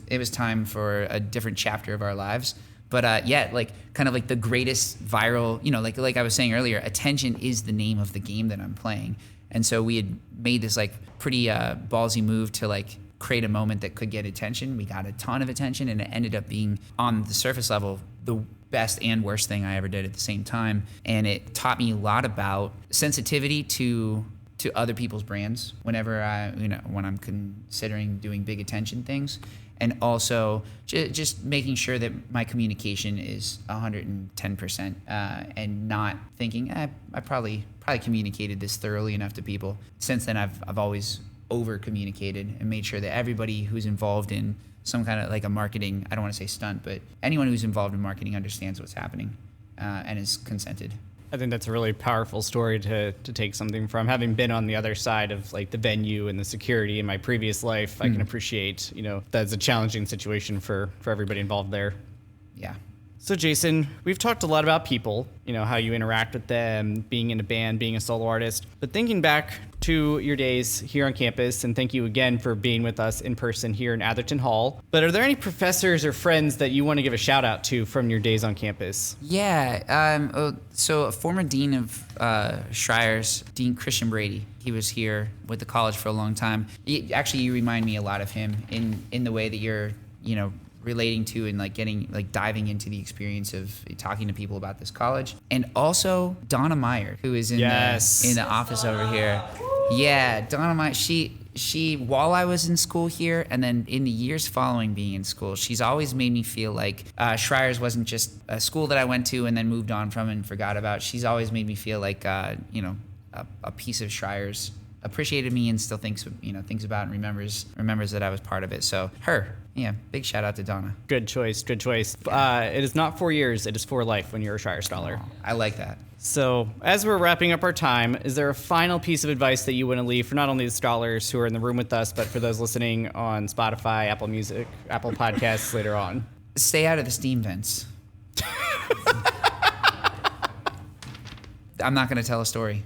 It was time for a different chapter of our lives. But yeah, like kind of like the greatest viral, you know, like I was saying earlier, attention is the name of the game that I'm playing. And so we had made this like pretty ballsy move to like create a moment that could get attention. We got a ton of attention, and it ended up being, on the surface level, the best and worst thing I ever did at the same time. And it taught me a lot about sensitivity to other people's brands whenever when I'm considering doing big attention things. And also just making sure that my communication is 110%, and not thinking, I probably communicated this thoroughly enough to people. Since then, I've always over communicated and made sure that everybody who's involved in some kind of like a marketing, I don't want to say stunt, but anyone who's involved in marketing understands what's happening and is consented. I think that's a really powerful story to take something from. Having been on the other side of like the venue and the security in my previous life, I can appreciate, that's a challenging situation for everybody involved there. Yeah. So Jason, we've talked a lot about people, how you interact with them, being in a band, being a solo artist. But thinking back to your days here on campus, and thank you again for being with us in person here in Atherton Hall. But are there any professors or friends that you want to give a shout out to from your days on campus? Yeah. So a former dean of Schreier's, Dean Christian Brady, he was here with the college for a long time. You remind me a lot of him in the way that you're, relating to and diving into the experience of talking to people about this college. And also Donna Meyer, who is in the office over here. Yeah, Donna Meyer, she while I was in school here, and then in the years following being in school, she's always made me feel like Schreier's wasn't just a school that I went to and then moved on from and forgot about. She's always made me feel like a piece of Schreier's appreciated me and still thinks about and remembers that I was part of it. So her. Yeah, big shout out to Donna. Good choice. It is not 4 years, it is for life when you're a Schreier Scholar. Oh, I like that. So, as we're wrapping up our time, is there a final piece of advice that you want to leave for not only the scholars who are in the room with us, but for those listening on Spotify, Apple Music, Apple Podcasts later on? Stay out of the steam vents. I'm not going to tell a story.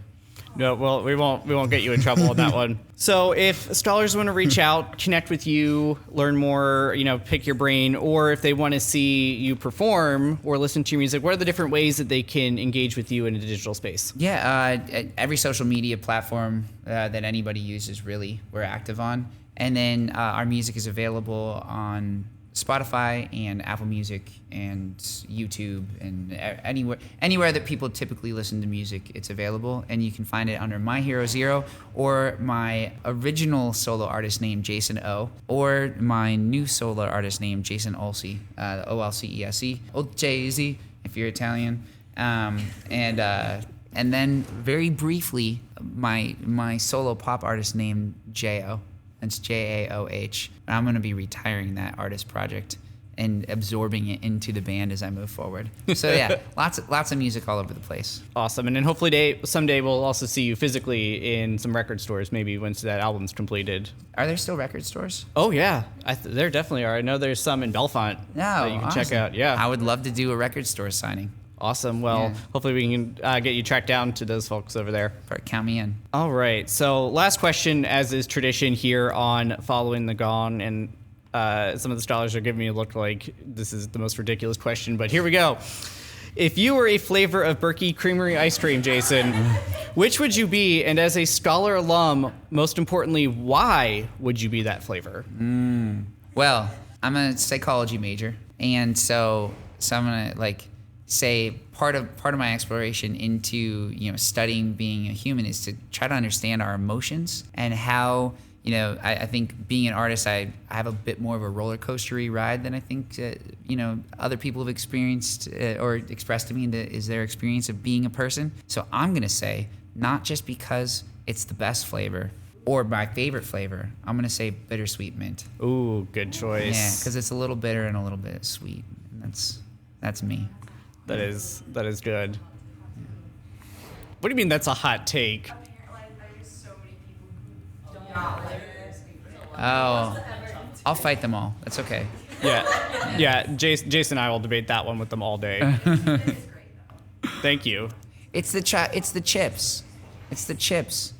No, well, we won't get you in trouble on that one. So if scholars want to reach out, connect with you, learn more, pick your brain, or if they want to see you perform or listen to your music, what are the different ways that they can engage with you in a digital space? Yeah, every social media platform that anybody uses, really, we're active on. And then our music is available on Spotify and Apple Music and YouTube and anywhere that people typically listen to music, it's available. And you can find it under My Hero Zero, or my original solo artist name, Jason O, or my new solo artist name, Jason Olsey, Olcese, old Jay-Z if you're Italian. And then very briefly, my solo pop artist name, J-O. It's Jaoh. I'm going to be retiring that artist project and absorbing it into the band as I move forward. So yeah, lots of music all over the place. Awesome. And then hopefully someday we'll also see you physically in some record stores, maybe once that album's completed. Are there still record stores? Oh yeah, there definitely are. I know there's some in Belfont that you can check out. Yeah, I would love to do a record store signing. Awesome. Well, hopefully we can get you tracked down to those folks over there. Count me in. All right. So last question, as is tradition here on Following the Gong, and some of the scholars are giving me a look like this is the most ridiculous question, but here we go. If you were a flavor of Berkey Creamery ice cream, Jason, which would you be? And as a scholar alum, most importantly, why would you be that flavor? Well, I'm a psychology major, and so I'm gonna say part of my exploration into studying being a human is to try to understand our emotions and how I think being an artist I have a bit more of a roller coastery ride than I think other people have experienced or expressed to me that is their experience of being a person. So I'm gonna say, not just because it's the best flavor, or my favorite flavor, I'm gonna say bittersweet mint. Ooh, good choice. Yeah, because it's a little bitter and a little bit sweet. And that's me. That is good. What do you mean that's a hot take? Oh, I'll fight them all. That's okay. Yeah. Jason and I will debate that one with them all day. Thank you. It's the chips. It's the chips.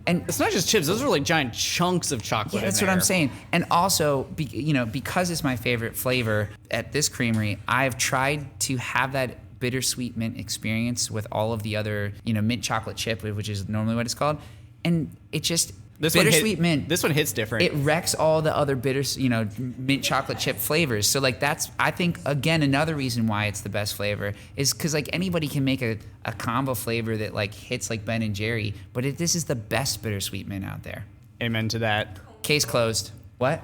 And It's not just chips; those are like giant chunks of chocolate. yeah, that's in what I'm there. saying. And also, because it's my favorite flavor at this creamery, I've tried to have that bittersweet mint experience with all of the other, mint chocolate chip, which is normally what it's called, and it just bittersweet mint. This one hits different. It wrecks all the other mint chocolate chip flavors. So like that's, I think, again, another reason why it's the best flavor is because like anybody can make a combo flavor that like hits like Ben and Jerry, but this is the best bittersweet mint out there. Amen to that. Case closed. What?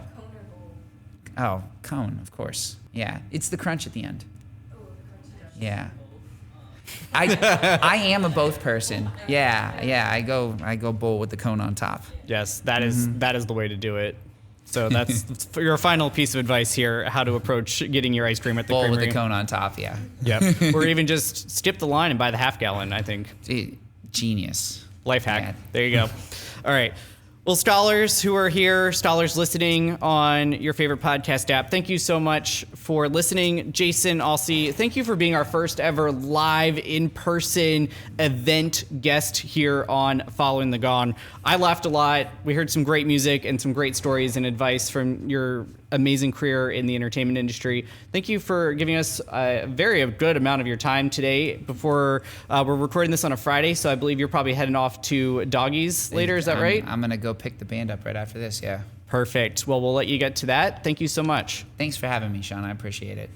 Oh, cone, of course. Yeah, it's the crunch at the end. Yeah. I am a both person. Yeah. I go bowl with the cone on top. Yes, that is the way to do it. So that's for your final piece of advice here: how to approach getting your ice cream at the Bowl creamery. with the cone on top. Yeah. Yep. Or even just skip the line and buy the half gallon. I think. Genius. Life hack. Yeah. There you go. All right. Well, scholars who are here, scholars listening on your favorite podcast app, thank you so much for listening. Jason Alsey, thank you for being our first ever live in-person event guest here on Following the Gone. I laughed a lot. We heard some great music and some great stories and advice from your amazing career in the entertainment industry. Thank you for giving us a very good amount of your time today before we're recording this on a Friday, so I believe you're probably heading off to Doggies later. Is that right? I'm going to go pick the band up right after this, yeah. Perfect. Well, we'll let you get to that. Thank you so much. Thanks for having me, Sean. I appreciate it.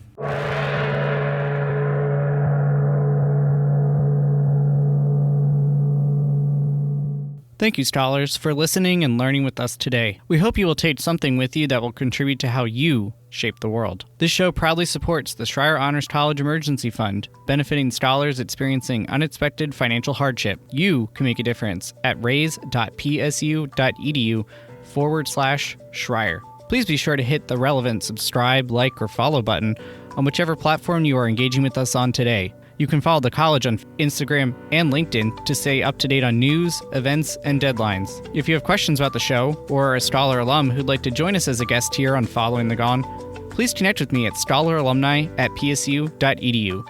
Thank you, scholars, for listening and learning with us today. We hope you will take something with you that will contribute to how you shape the world. This show proudly supports the Schreier Honors College Emergency Fund, benefiting scholars experiencing unexpected financial hardship. You can make a difference at raise.psu.edu/Schreier. Please be sure to hit the relevant subscribe, like, or follow button on whichever platform you are engaging with us on today. You can follow the college on Instagram and LinkedIn to stay up to date on news, events, and deadlines. If you have questions about the show or are a Scholar alum who'd like to join us as a guest here on Following the Gone, please connect with me at scholaralumni@psu.edu.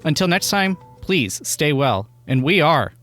Until next time, please stay well, and we are